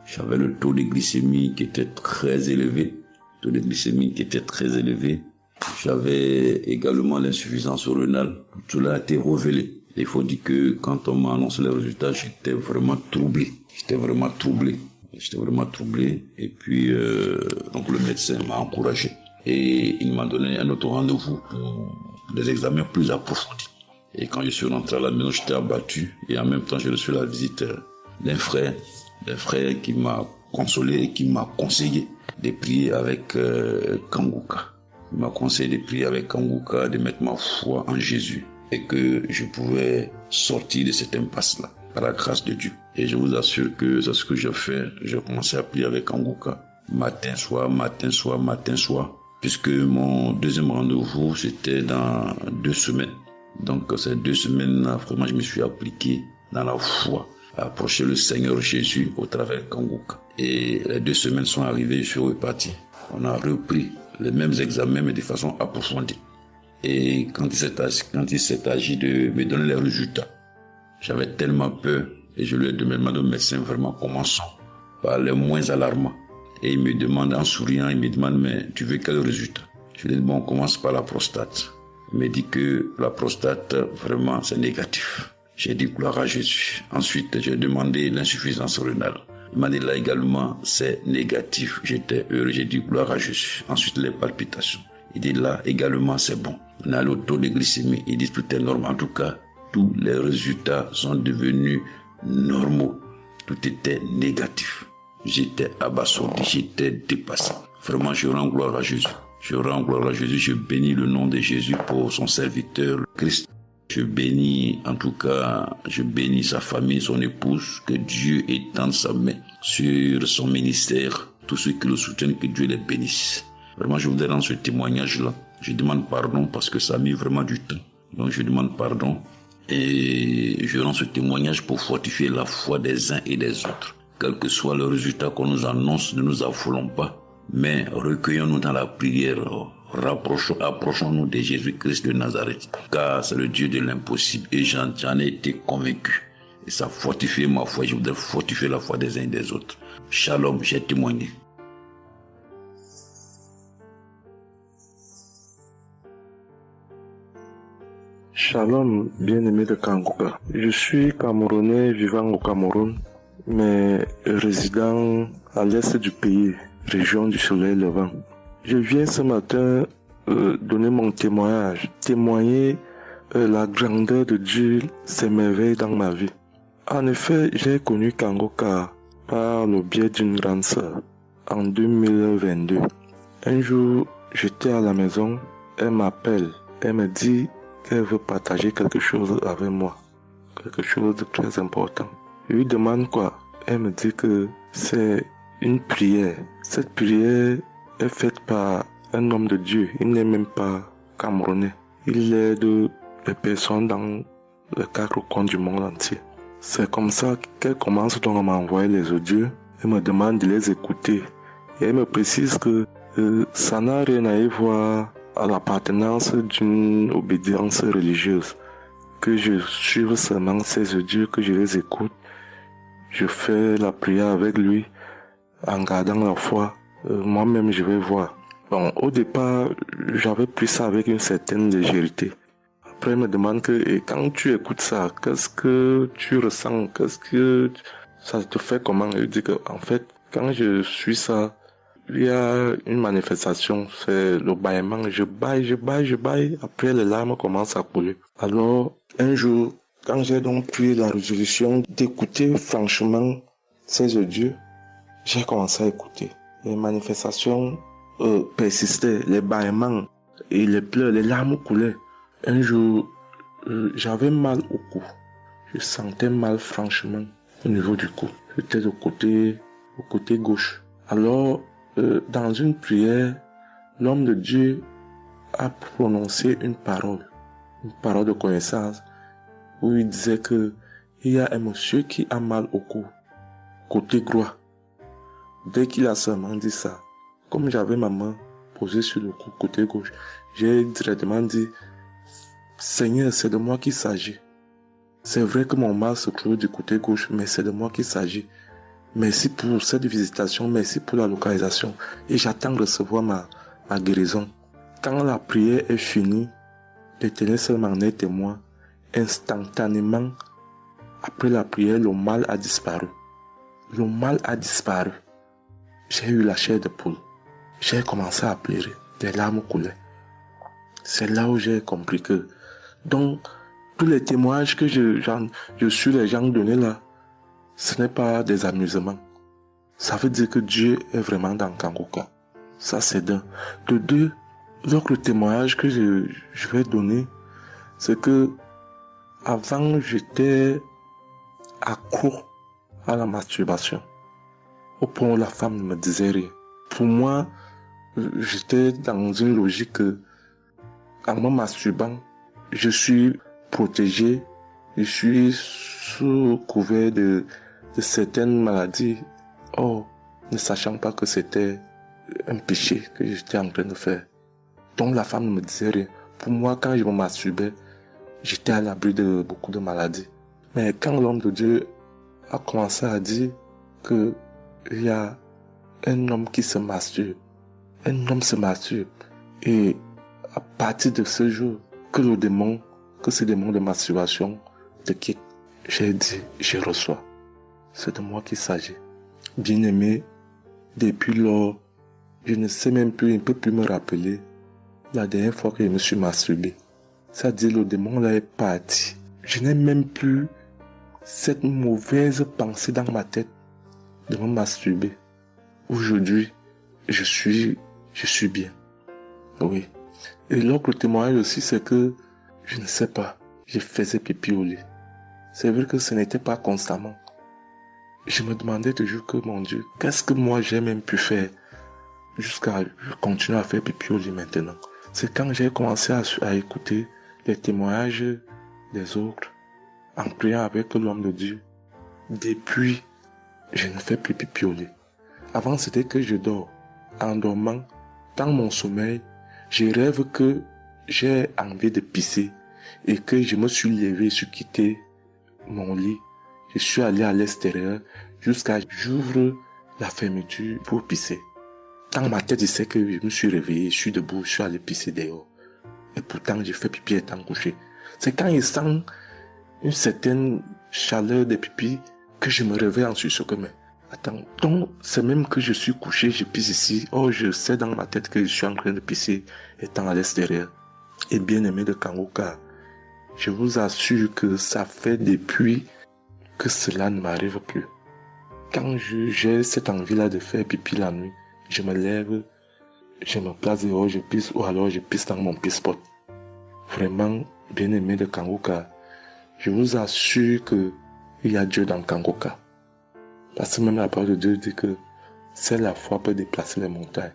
j'avais le taux de glycémie qui était très élevé. J'avais également l'insuffisance rénale. Tout cela a été révélé. Il faut dire que quand on m'a annoncé les résultats, j'étais vraiment troublé. Et puis, donc le médecin m'a encouragé. Et il m'a donné un autre rendez-vous pour des examens plus approfondis. Et quand je suis rentré à la maison, j'étais abattu. Et en même temps, j'ai reçu la visite d'un frère qui m'a consolé et qui m'a conseillé de prier avec Kanguka. Il m'a conseillé de prier avec Kanguka, de mettre ma foi en Jésus et que je pouvais sortir de cette impasse-là par la grâce de Dieu. Et je vous assure que c'est ce que j'ai fait. J'ai commencé à prier avec Kanguka matin, soir, puisque mon deuxième rendez-vous, c'était dans 2 semaines. Donc ces 2 semaines-là, vraiment, je me suis appliqué dans la foi à approcher le Seigneur Jésus au travers de Kanguka. Et les 2 semaines sont arrivées, je suis reparti. On a repris les mêmes examens, mais de façon approfondie. Et quand il s'est agi de me donner les résultats, j'avais tellement peur et je lui ai demandé au médecin, vraiment, commençons par les moins alarmants. Et il me demande en souriant, mais tu veux quel résultat? Je lui ai dit, bon, on commence par la prostate. Il me dit que la prostate, vraiment, c'est négatif. J'ai dit gloire à Jésus. Ensuite, j'ai demandé l'insuffisance rénale. Il m'a dit là également, c'est négatif. J'étais heureux, j'ai dit gloire à Jésus. Ensuite, les palpitations. Il dit là également, c'est bon. On a le taux de glycémie. Il dit tout est normal. En tout cas, tous les résultats sont devenus normaux. Tout était négatif. J'étais abasourdi, j'étais dépassé. Vraiment, je rends gloire à Jésus. Je bénis le nom de Jésus pour son serviteur, le Christ. Je bénis sa famille, son épouse, que Dieu étende sa main sur son ministère. Tous ceux qui le soutiennent, que Dieu les bénisse. Vraiment, je voudrais rendre ce témoignage-là. Je demande pardon parce que ça a mis vraiment du temps. Donc, je demande pardon et je rends ce témoignage pour fortifier la foi des uns et des autres. Quel que soit le résultat qu'on nous annonce, ne nous affolons pas, mais recueillons-nous dans la prière. Approchons-nous de Jésus-Christ de Nazareth, car c'est le Dieu de l'impossible et j'en ai été convaincu. Et ça fortifie ma foi, je voudrais fortifier la foi des uns et des autres. Shalom, j'ai témoigné. Shalom, bien-aimé de Kanguka. Je suis Camerounais vivant au Cameroun, mais résident à l'est du pays, région du soleil levant. Je viens ce matin donner mon témoigner la grandeur de Dieu, ses merveilles dans ma vie. En effet, j'ai connu Kanguka par le biais d'une grande sœur en 2022. Un jour, j'étais à la maison, elle m'appelle, elle me dit qu'elle veut partager quelque chose avec moi, quelque chose de très important. Je lui demande quoi? Elle me dit que c'est une prière. Cette prière est faite par un homme de Dieu. Il n'est même pas camerounais. Il aide les personnes dans les 4 coins du monde entier. C'est comme ça qu'elle commence donc à m'envoyer les audios. Elle me demande de les écouter. Et elle me précise que ça n'a rien à y voir à l'appartenance d'une obédience religieuse. Que je suive seulement ces audios, que je les écoute. Je fais la prière avec lui en gardant la foi. Moi-même, je vais voir. Bon, au départ, j'avais pris ça avec une certaine légèreté. Après, il me demande et quand tu écoutes ça, qu'est-ce que tu ressens? Qu'est-ce que ça te fait comment? Je dis que, en fait, quand je suis ça, il y a une manifestation, c'est le bâillement. Je baille. Après, les larmes commencent à couler. Alors, un jour, quand j'ai donc pris la résolution d'écouter franchement ces audios, j'ai commencé à écouter. Les manifestations persistaient, les bâillements et les pleurs, les larmes coulaient. Un jour, j'avais mal au cou. Je sentais mal franchement au niveau du cou. J'étais au côté gauche. Alors, dans une prière, l'homme de Dieu a prononcé une parole de connaissance, où il disait que il y a un monsieur qui a mal au cou, côté droit. Dès qu'il a seulement dit ça, comme j'avais ma main posée sur le cou, côté gauche, j'ai directement dit, Seigneur, c'est de moi qu'il s'agit. C'est vrai que mon mal se trouve du côté gauche, mais c'est de moi qu'il s'agit. Merci pour cette visitation, merci pour la localisation. Et j'attends de recevoir ma guérison. Quand la prière est finie, l'Éternel seul m'en est témoin. Instantanément, après la prière, le mal a disparu. Le mal a disparu. J'ai eu la chair de poule. J'ai commencé à pleurer. Des larmes coulaient. C'est là où j'ai compris que, donc, tous les témoignages que je suis les gens donnés là, ce n'est pas des amusements. Ça veut dire que Dieu est vraiment dans Kangoka. Ça, c'est d'un. De deux, l'autre témoignage que je vais donner, c'est que avant, j'étais accro à la masturbation. Au point où la femme ne me disait rien. Pour moi, j'étais dans une logique que, en me masturbant, je suis protégé, je suis sous couvert de certaines maladies. Oh, ne sachant pas que c'était un péché que j'étais en train de faire. Donc la femme ne me disait rien. Pour moi, quand je me masturbais, j'étais à l'abri de beaucoup de maladies. Mais quand l'homme de Dieu a commencé à dire que il y a un homme qui se masturbe, un homme se masturbe, et à partir de ce jour, que ce démon de masturbation te quitte, j'ai dit, je reçois. C'est de moi qu'il s'agit. Bien-aimé, depuis lors, je ne sais même plus, je ne peux plus me rappeler la dernière fois que je me suis masturbé. C'est-à-dire, le démon là est parti. Je n'ai même plus cette mauvaise pensée dans ma tête de me masturber. Aujourd'hui, je suis bien. Oui. Et l'autre témoignage aussi, c'est que, je ne sais pas, je faisais pipi au lit. C'est vrai que ce n'était pas constamment. Je me demandais toujours que, mon Dieu, qu'est-ce que moi j'ai même pu faire jusqu'à continuer à faire pipi au lit maintenant. C'est quand j'ai commencé à écouter les témoignages des autres, en priant avec l'homme de Dieu. Depuis, je ne fais plus pipi au lit. Avant, c'était que je dors. En dormant, dans mon sommeil, je rêve que j'ai envie de pisser et que je me suis levé, je suis quitté mon lit. Je suis allé à l'extérieur jusqu'à j'ouvre la fermeture pour pisser. Dans ma tête, je sais que je me suis réveillé, je suis debout, je suis allé pisser dehors. Et pourtant, j'ai fait pipi étant couché. C'est quand je sens une certaine chaleur de pipi que je me réveille en sursaut. Mais attends, donc c'est même que je suis couché, je pisse ici. Oh, je sais dans ma tête que je suis en train de pisser étant à l'extérieur. Et bien aimé de Kangoka, je vous assure que ça fait depuis que cela ne m'arrive plus. Quand j'ai cette envie-là de faire pipi la nuit, je me lève, je me place dehors, je pisse, ou alors je pisse dans mon pisse-pot. Vraiment, bien aimé de Kangoka, je vous assure que il y a Dieu dans Kangoka. Parce que même la parole de Dieu dit que seule la foi peut déplacer les montagnes.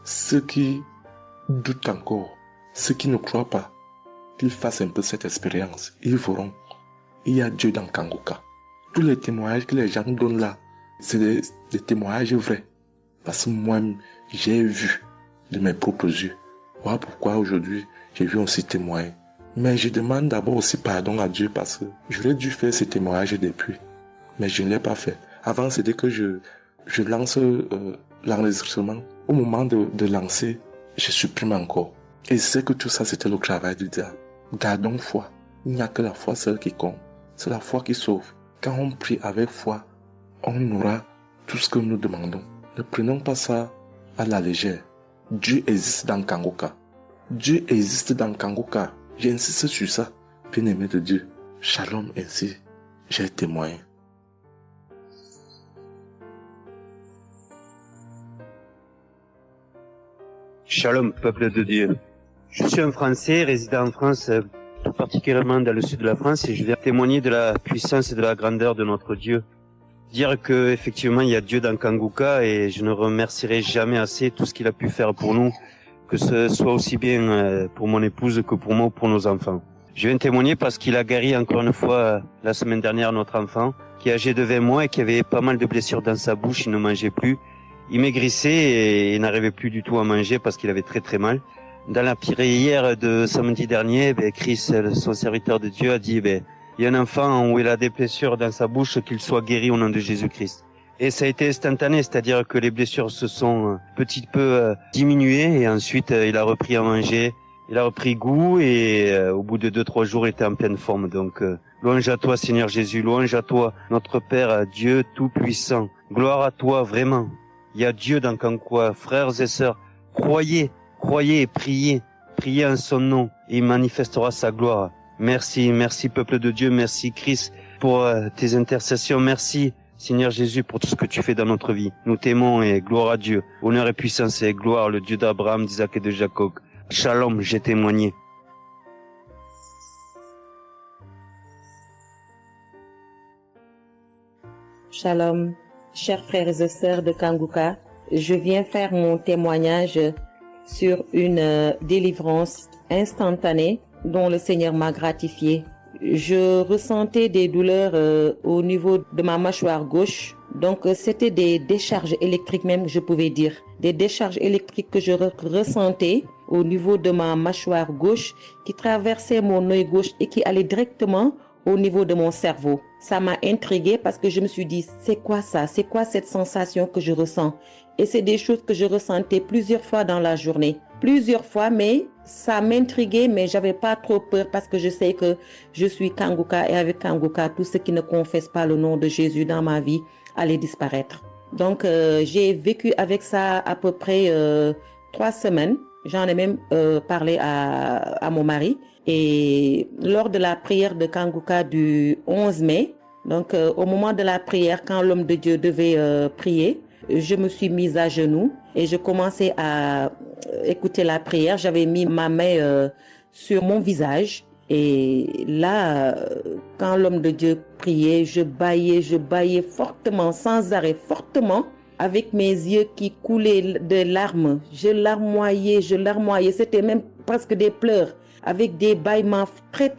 Ceux qui doutent encore, ceux qui ne croient pas, qu'ils fassent un peu cette expérience, ils verront. Il y a Dieu dans Kangoka. Tous les témoignages que les gens donnent là, c'est des témoignages vrais. Parce que moi, j'ai vu de mes propres yeux. Voilà pourquoi aujourd'hui, j'ai vu aussi témoigner. Mais je demande d'abord aussi pardon à Dieu parce que j'aurais dû faire ces témoignages depuis. Mais je ne l'ai pas fait. Avant, c'était que je lance l'enregistrement. Au moment de lancer, je supprime encore. Et je sais que tout ça, c'était le travail du diable. Gardons foi. Il n'y a que la foi seule qui compte. C'est la foi qui sauve. Quand on prie avec foi, on aura tout ce que nous demandons. Ne prenons pas ça à la légère. Dieu existe dans Kangoka. Dieu existe dans Kangoka. J'insiste sur ça. Bien-aimé de Dieu. Shalom ainsi. J'ai témoigné. Shalom, peuple de Dieu. Je suis un Français résidant en France, tout particulièrement dans le sud de la France, et je viens témoigner de la puissance et de la grandeur de notre Dieu. dire que effectivement il y a Dieu dans Kanguka et je ne remercierai jamais assez tout ce qu'il a pu faire pour nous, que ce soit aussi bien pour mon épouse que pour moi ou pour nos enfants. Je viens témoigner parce qu'il a guéri encore une fois la semaine dernière notre enfant qui est âgé de 20 mois et qui avait pas mal de blessures dans sa bouche, il ne mangeait plus, il maigrissait et il n'arrivait plus du tout à manger parce qu'il avait très très mal. Dans la prière de samedi dernier, Chris, son serviteur de Dieu, a dit il y a un enfant où il a des blessures dans sa bouche, qu'il soit guéri au nom de Jésus-Christ. Et ça a été instantané, c'est-à-dire que les blessures se sont petit peu diminuées et ensuite il a repris à manger, il a repris goût et au bout de 2-3 jours il était en pleine forme. Donc louange à toi Seigneur Jésus, louange à toi notre Père, Dieu Tout-Puissant. Gloire à toi vraiment. Il y a Dieu dans Kanguka, frères et sœurs, croyez et priez en son nom et il manifestera sa gloire. Merci peuple de Dieu, merci Christ pour tes intercessions, merci Seigneur Jésus pour tout ce que tu fais dans notre vie. Nous t'aimons et gloire à Dieu, honneur et puissance et gloire, le Dieu d'Abraham, d'Isaac et de Jacob. Shalom, j'ai témoigné. Shalom, chers frères et sœurs de Kanguka, je viens faire mon témoignage sur une délivrance instantanée dont le Seigneur m'a gratifié. Je ressentais des douleurs au niveau de ma mâchoire gauche. Donc c'était des décharges électriques même, je pouvais dire. Des décharges électriques que je ressentais au niveau de ma mâchoire gauche qui traversaient mon œil gauche et qui allaient directement au niveau de mon cerveau. Ça m'a intriguée parce que je me suis dit, c'est quoi ça? C'est quoi cette sensation que je ressens? Et c'est des choses que je ressentais plusieurs fois dans la journée. Plusieurs fois, mais ça m'intriguait, mais j'avais pas trop peur parce que je sais que je suis Kanguka et avec Kanguka, tout ce qui ne confesse pas le nom de Jésus dans ma vie allait disparaître. Donc, j'ai vécu avec ça à peu près 3 semaines. J'en ai même parlé à mon mari. Et lors de la prière de Kanguka du 11 mai, donc au moment de la prière, quand l'homme de Dieu devait prier, je me suis mise à genoux et je commençais à écouter la prière. J'avais mis ma main sur mon visage et là, quand l'homme de Dieu priait, je bâillais fortement, sans arrêt, fortement, avec mes yeux qui coulaient de larmes. Je larmoyais. C'était même presque des pleurs, avec des bâillements très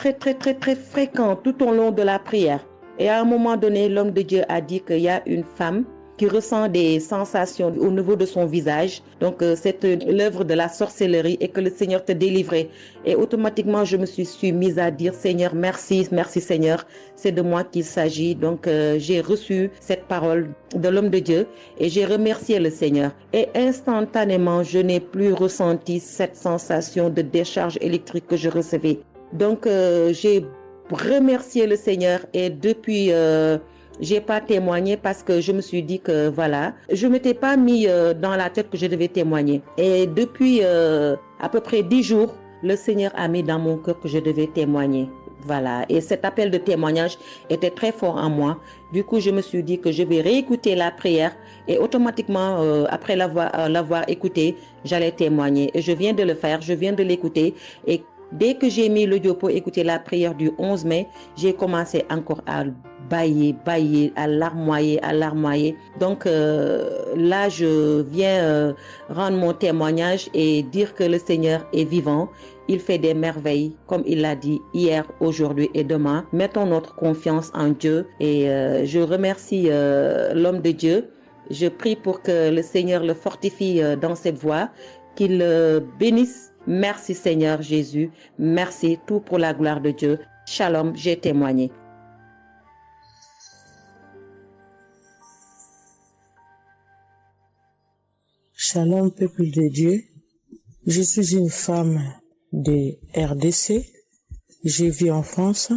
fréquents tout au long de la prière. Et à un moment donné, l'homme de Dieu a dit qu'il y a une femme qui ressent des sensations au niveau de son visage. Donc, c'est l'œuvre de la sorcellerie et que le Seigneur te délivrait. Et automatiquement, je me suis mise à dire, Seigneur, merci Seigneur, c'est de moi qu'il s'agit. Donc, j'ai reçu cette parole de l'homme de Dieu et j'ai remercié le Seigneur. Et instantanément, je n'ai plus ressenti cette sensation de décharge électrique que je recevais. Donc, j'ai remercié le Seigneur et depuis... j'ai pas témoigné parce que je me suis dit que voilà, je m'étais pas mis dans la tête que je devais témoigner. Et depuis à peu près 10 jours, le Seigneur a mis dans mon cœur que je devais témoigner. Voilà. Et cet appel de témoignage était très fort en moi. Du coup, je me suis dit que je vais réécouter la prière et automatiquement, après l'avoir écoutée, j'allais témoigner. Et je viens de le faire, je viens de l'écouter et dès que j'ai mis l'audio pour écouter la prière du 11 mai, j'ai commencé encore à bâiller, à larmoyer. Donc là, je viens rendre mon témoignage et dire que le Seigneur est vivant. Il fait des merveilles, comme il l'a dit hier, aujourd'hui et demain. Mettons notre confiance en Dieu et je remercie l'homme de Dieu. Je prie pour que le Seigneur le fortifie dans cette voie, qu'il le bénisse. Merci Seigneur Jésus, merci tout pour la gloire de Dieu. Shalom, j'ai témoigné. Shalom peuple de Dieu, je suis une femme de RDC, je vis en France.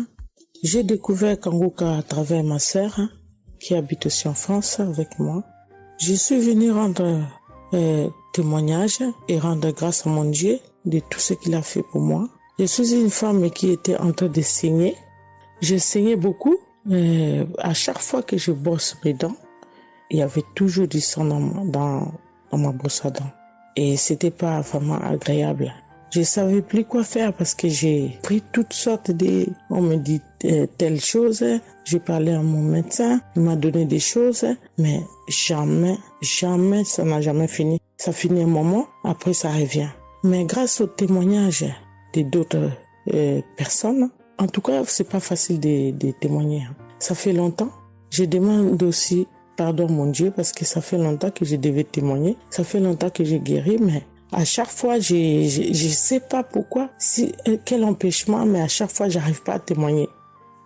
J'ai découvert Kanguka à travers ma sœur qui habite aussi en France avec moi. Je suis venue rendre témoignage et rendre grâce à mon Dieu de tout ce qu'il a fait pour moi. Je suis une femme qui était en train de saigner. Je saignais beaucoup. À chaque fois que je brosse mes dents, il y avait toujours du sang dans ma brosse à dents. Et c'était pas vraiment agréable. Je savais plus quoi faire parce que j'ai pris toutes sortes de... On me dit telle chose, j'ai parlé à mon médecin, il m'a donné des choses, mais jamais, ça n'a jamais fini. Ça finit un moment, après ça revient. Mais grâce au témoignage de d'autres personnes, en tout cas, c'est pas facile de témoigner. Ça fait longtemps. Je demande aussi pardon mon Dieu parce que ça fait longtemps que je devais témoigner. Ça fait longtemps que j'ai guéri, mais à chaque fois, je sais pas pourquoi, quel empêchement, mais à chaque fois, j'arrive pas à témoigner.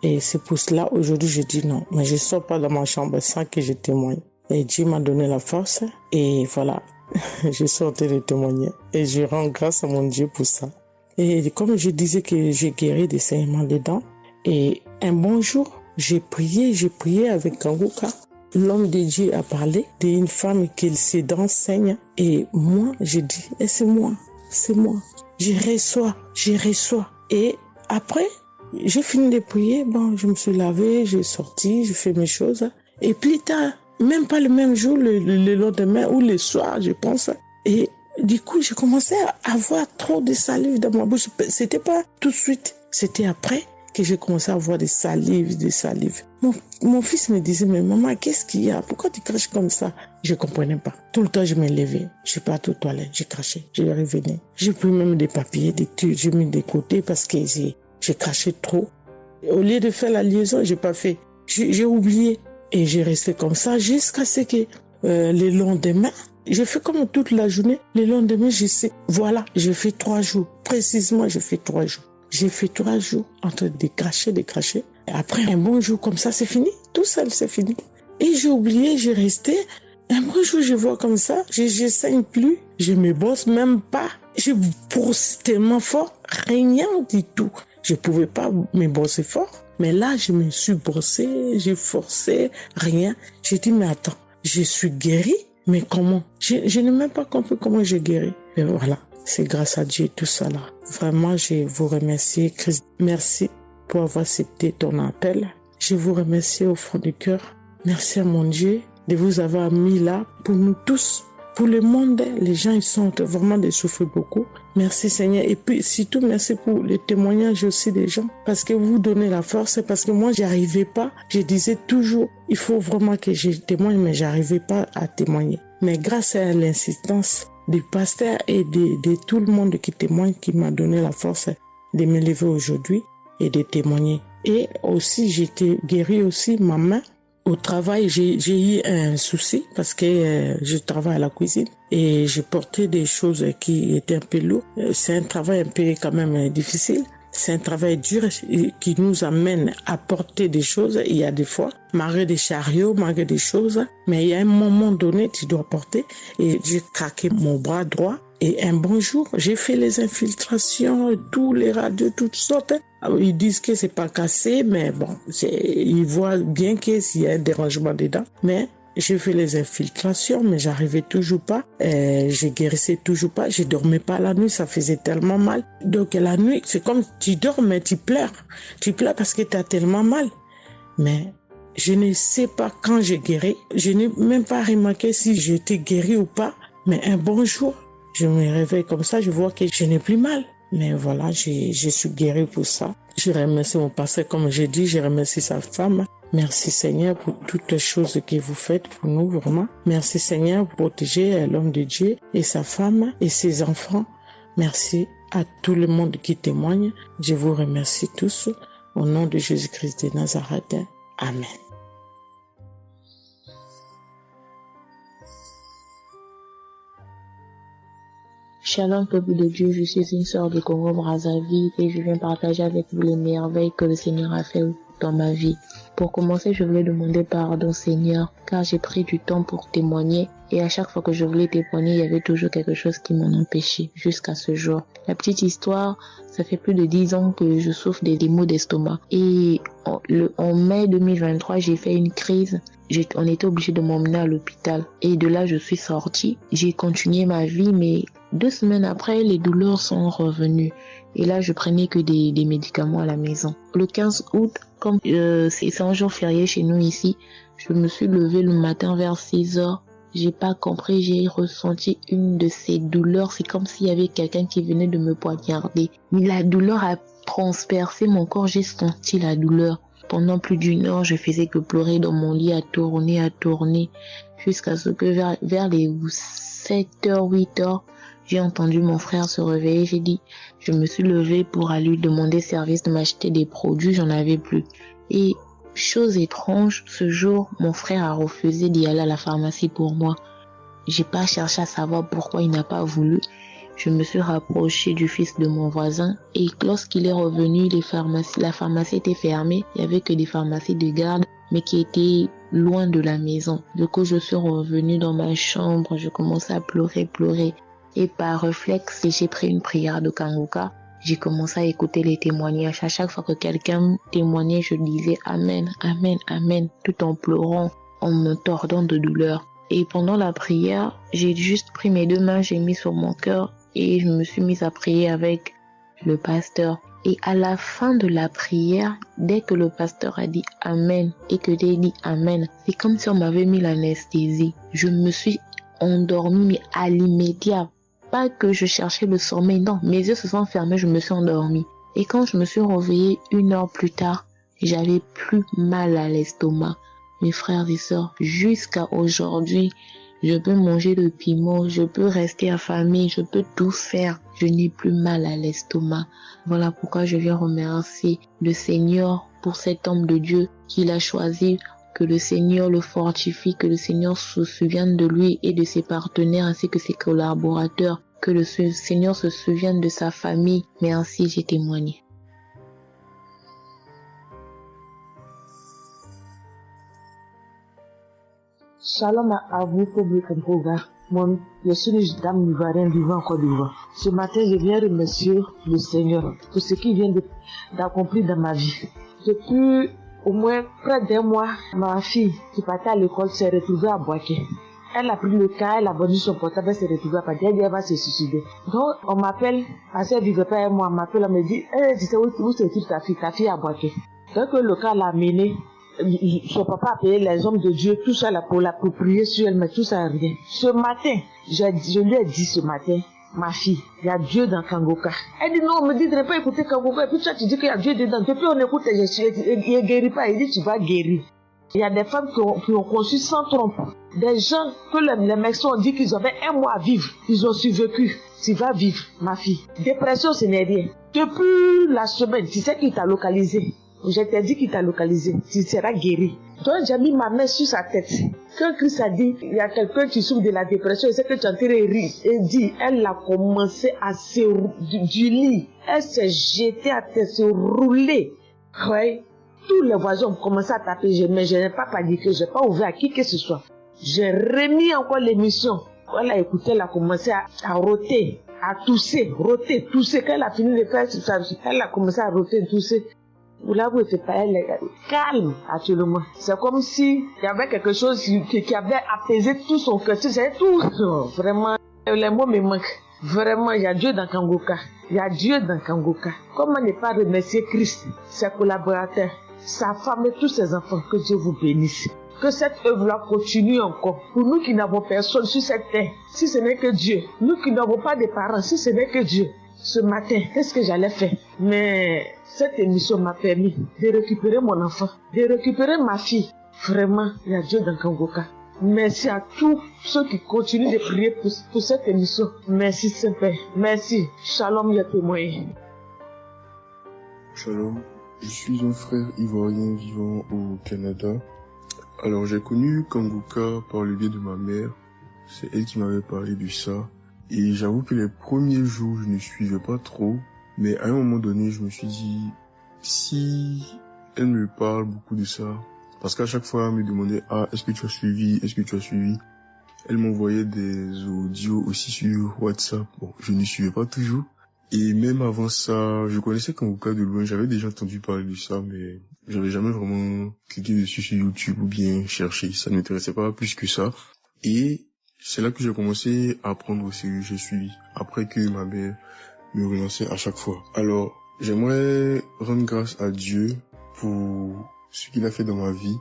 Et c'est pour cela, aujourd'hui, je dis non, mais je sors pas de ma chambre sans que je témoigne. Et Dieu m'a donné la force, et voilà, je sortais de témoigner. Et je rends grâce à mon Dieu pour ça. Et comme je disais que j'ai guéri des saignements des dents, et un bon jour, j'ai prié avec Kanguka. L'homme de Dieu a parlé d'une femme qui ses dents saignent. Et moi, j'ai dit, et c'est moi. Je reçois. Et après, j'ai fini de prier. Bon, je me suis lavé, j'ai sorti, j'ai fait mes choses. Et plus tard, même pas le même jour, le lendemain ou le soir, je pense. Et du coup, j'ai commencé à avoir trop de salive dans ma bouche. C'était pas tout de suite, c'était après que j'ai commencé à avoir des salives. Mon fils me disait, mais maman, qu'est-ce qu'il y a? Pourquoi tu craches comme ça? Je comprenais pas. Tout le temps, je me levais. Je suis partie aux toilettes, j'ai craché, je revenais. J'ai pris même des papiers, des trucs, j'ai mis de côté parce que j'ai craché trop. Au lieu de faire la liaison, j'ai pas fait. J'ai oublié. Et j'ai resté comme ça jusqu'à ce que le lendemain, j'ai fait comme toute la journée. Le lendemain, je sais, voilà, j'ai fait 3 jours. Précisément, j'ai fait 3 jours. J'ai fait 3 jours en train de cracher. Et après, un bon jour comme ça, c'est fini. Tout seul, c'est fini. Et j'ai oublié, j'ai resté. Un bon jour, je vois comme ça, je saigne plus. Je me bosse même pas. Je brosse tellement fort, rien du tout. Je pouvais pas me bosser fort. Mais là, je me suis brossé, j'ai forcé, rien. J'ai dit, mais attends, je suis guérie, mais comment? Je n'ai même pas compris comment j'ai guéri. Et voilà, c'est grâce à Dieu tout ça là. Vraiment, je vous remercie, Christ. Merci pour avoir accepté ton appel. Je vous remercie au fond du cœur. Merci à mon Dieu de vous avoir mis là pour nous tous. Pour le monde, les gens, ils sont vraiment de souffrir beaucoup. Merci Seigneur. Et puis, surtout, merci pour le témoignage aussi des gens. Parce que vous donnez la force. Parce que moi, j'y arrivais pas. Je disais toujours, il faut vraiment que je témoigne, mais j'arrivais pas à témoigner. Mais grâce à l'insistance du pasteur et de tout le monde qui témoigne, qui m'a donné la force de me lever aujourd'hui et de témoigner. Et aussi, j'étais guérie aussi, ma main. Au travail, j'ai eu un souci parce que je travaille à la cuisine et j'ai porté des choses qui étaient un peu lourdes. C'est un travail un peu quand même difficile. C'est un travail dur qui nous amène à porter des choses. Il y a des fois, malgré des chariots, malgré des choses, mais il y a un moment donné, tu dois porter. Et j'ai craqué mon bras droit. Et un bon jour, j'ai fait les infiltrations, tous les radios, toutes sortes. Ils disent que c'est pas cassé, mais bon, ils voient bien qu'il y a un dérangement dedans. Mais j'ai fait les infiltrations, mais j'arrivais toujours pas. Je guérissais toujours pas. Je dormais pas la nuit, ça faisait tellement mal. Donc la nuit, c'est comme tu dors, mais tu pleures. Tu pleures parce que tu as tellement mal. Mais je ne sais pas quand j'ai guéri. Je n'ai même pas remarqué si j'étais guéri ou pas. Mais un bon jour, je me réveille comme ça, je vois que je n'ai plus mal. Mais voilà, je suis guérie pour ça. Je remercie mon pasteur, comme j'ai dit, je remercie sa femme. Merci Seigneur pour toutes les choses que vous faites pour nous, vraiment. Merci Seigneur pour protéger l'homme de Dieu et sa femme et ses enfants. Merci à tout le monde qui témoigne. Je vous remercie tous. Au nom de Jésus-Christ de Nazareth. Amen. Shalom, peuple de Dieu, je suis une sœur de Congo-Brazzaville et je viens partager avec vous les merveilles que le Seigneur a fait dans ma vie. Pour commencer, je voulais demander pardon, Seigneur, car j'ai pris du temps pour témoigner et à chaque fois que je voulais témoigner, il y avait toujours quelque chose qui m'en empêchait jusqu'à ce jour. La petite histoire, ça fait plus de 10 ans que je souffre des maux d'estomac et en mai 2023, j'ai fait une crise. On était obligé de m'emmener à l'hôpital et de là, je suis sortie. J'ai continué ma vie, mais 2 semaines après, les douleurs sont revenues. Et là, je prenais que des médicaments à la maison. Le 15 août, comme c'est un jour férié chez nous ici, je me suis levée le matin vers 6 heures j'ai pas compris, j'ai ressenti une de ces douleurs. C'est comme s'il y avait quelqu'un qui venait de me poignarder. Mais la douleur a transpercé mon corps, j'ai senti la douleur. Pendant plus d'une heure, je faisais que pleurer dans mon lit, à tourner, jusqu'à ce que vers les 7h, 8h, j'ai entendu mon frère se réveiller. Je me suis levée pour aller lui demander service de m'acheter des produits, j'en avais plus. Et chose étrange, ce jour, mon frère a refusé d'y aller à la pharmacie pour moi. J'ai pas cherché à savoir pourquoi il n'a pas voulu. Je me suis rapprochée du fils de mon voisin et lorsqu'il est revenu, la pharmacie était fermée. Il y avait que des pharmacies de garde, mais qui étaient loin de la maison. Du coup, je suis revenue dans ma chambre, je commençais à pleurer. Et par réflexe, j'ai pris une prière de Kanguka. J'ai commencé à écouter les témoignages. À chaque fois que quelqu'un témoignait, je disais Amen, Amen, Amen, tout en pleurant, en me tordant de douleur. Et pendant la prière, j'ai juste pris mes 2 mains, j'ai mis sur mon cœur et je me suis mise à prier avec le pasteur. Et à la fin de la prière, dès que le pasteur a dit Amen et que j'ai dit Amen, c'est comme si on m'avait mis l'anesthésie. Je me suis endormie, mais à l'immédiat. Pas que je cherchais le sommeil, non, mes yeux se sont fermés, je me suis endormie. Et quand je me suis réveillée 1 heure plus tard, j'avais plus mal à l'estomac. Mes frères et sœurs, jusqu'à aujourd'hui, je peux manger le piment, je peux rester affamée, je peux tout faire. Je n'ai plus mal à l'estomac. Voilà pourquoi je viens remercier le Seigneur pour cet homme de Dieu qu'il a choisi. Que le Seigneur le fortifie, que le Seigneur se souvienne de lui et de ses partenaires ainsi que ses collaborateurs. Que le Seigneur se souvienne de sa famille. Mais ainsi j'ai témoigné. Shalom à vous, public Kangoka. Je suis une dame ivoirienne vivant en Côte d'Ivoire. Ce matin, je viens remercier le Seigneur pour ce qu'il vient d'accomplir dans ma vie. Depuis au moins près d'1 mois, ma fille qui partait à l'école s'est retrouvée à Boaké. Elle a pris le cas, elle a vendu son portable, elle s'est retrouvée à Boaké, elle va se suicider. Donc, on m'appelle, parce qu'elle vivait pas avec moi, on m'appelle, on me dit, tu sais où se trouve ta fille à Boaké. Donc, le cas l'a amenée. Son papa a payé les hommes de Dieu, tout ça là pour l'approprier sur elle, mais tout ça rien. Ce matin, je lui ai dit ce matin, ma fille, il y a Dieu dans Kangoka. Elle dit non, on me dit de ne pas écouter Kangoka, et puis toi tu dis qu'il y a Dieu dedans. Depuis on écoute, il ne guérit pas, il dit tu vas guérir. Il y a des femmes qui ont conçu sans trompe. Des gens que les médecins ont dit qu'ils avaient 1 mois à vivre, ils ont survécu. Tu vas vivre, ma fille. Dépression, ce n'est rien. Depuis la semaine, tu sais qui t'a localisé. Je t'ai dit qu'il t'a localisé, tu seras guéri. Donc j'ai mis ma main sur sa tête. Quand Christ a dit, il y a quelqu'un qui souffre de la dépression, c'est que tu es en train de rire. Et dit, elle a commencé à se du lit. Elle s'est jetée à terre, se rouler. Oui. Tous les voisins ont commencé à taper, mais je n'ai pas paniqué, je n'ai pas ouvert à qui que ce soit. J'ai remis encore l'émission. Quand elle a écouté, elle a commencé à roter, à tousser, tousser. Quand elle a fini de faire ça, elle a commencé à roter, tousser. Vous l'avez fait pas, elle est calme actuellement. C'est comme si il y avait quelque chose qui avait apaisé tout son cœur. C'est tout. Vraiment, les mots me manquent. Vraiment, il y a Dieu dans Kangoka. Il y a Dieu dans Kangoka. Comment ne pas remercier Christ, ses collaborateurs, sa femme et tous ses enfants. Que Dieu vous bénisse. Que cette œuvre-là continue encore. Pour nous qui n'avons personne sur cette terre, si ce n'est que Dieu. Nous qui n'avons pas de parents, si ce n'est que Dieu. Ce matin, qu'est-ce que j'allais faire? Mais cette émission m'a permis de récupérer mon enfant, de récupérer ma fille. Vraiment, il y a Dieu dans Kangoka. Merci à tous ceux qui continuent de prier pour cette émission. Merci Saint-Père. Merci. Shalom, ya témoin. Shalom. Je suis un frère ivoirien vivant au Canada. Alors j'ai connu Kangoka par le biais de ma mère. C'est elle qui m'avait parlé de ça. Et j'avoue que les premiers jours, je ne suivais pas trop. Mais à un moment donné, je me suis dit, si elle me parle beaucoup de ça, parce qu'à chaque fois, elle me demandait, est-ce que tu as suivi? Elle m'envoyait des audios aussi sur WhatsApp. Bon, je ne suivais pas toujours. Et même avant ça, je connaissais Kangoka de loin. J'avais déjà entendu parler de ça, mais j'avais jamais vraiment cliqué dessus sur YouTube ou bien cherché. Ça ne m'intéressait pas plus que ça. Et c'est là que j'ai commencé à prendre au sérieux. Je suis après que ma mère me relançait à chaque fois. Alors, j'aimerais rendre grâce à Dieu pour ce qu'il a fait dans ma vie.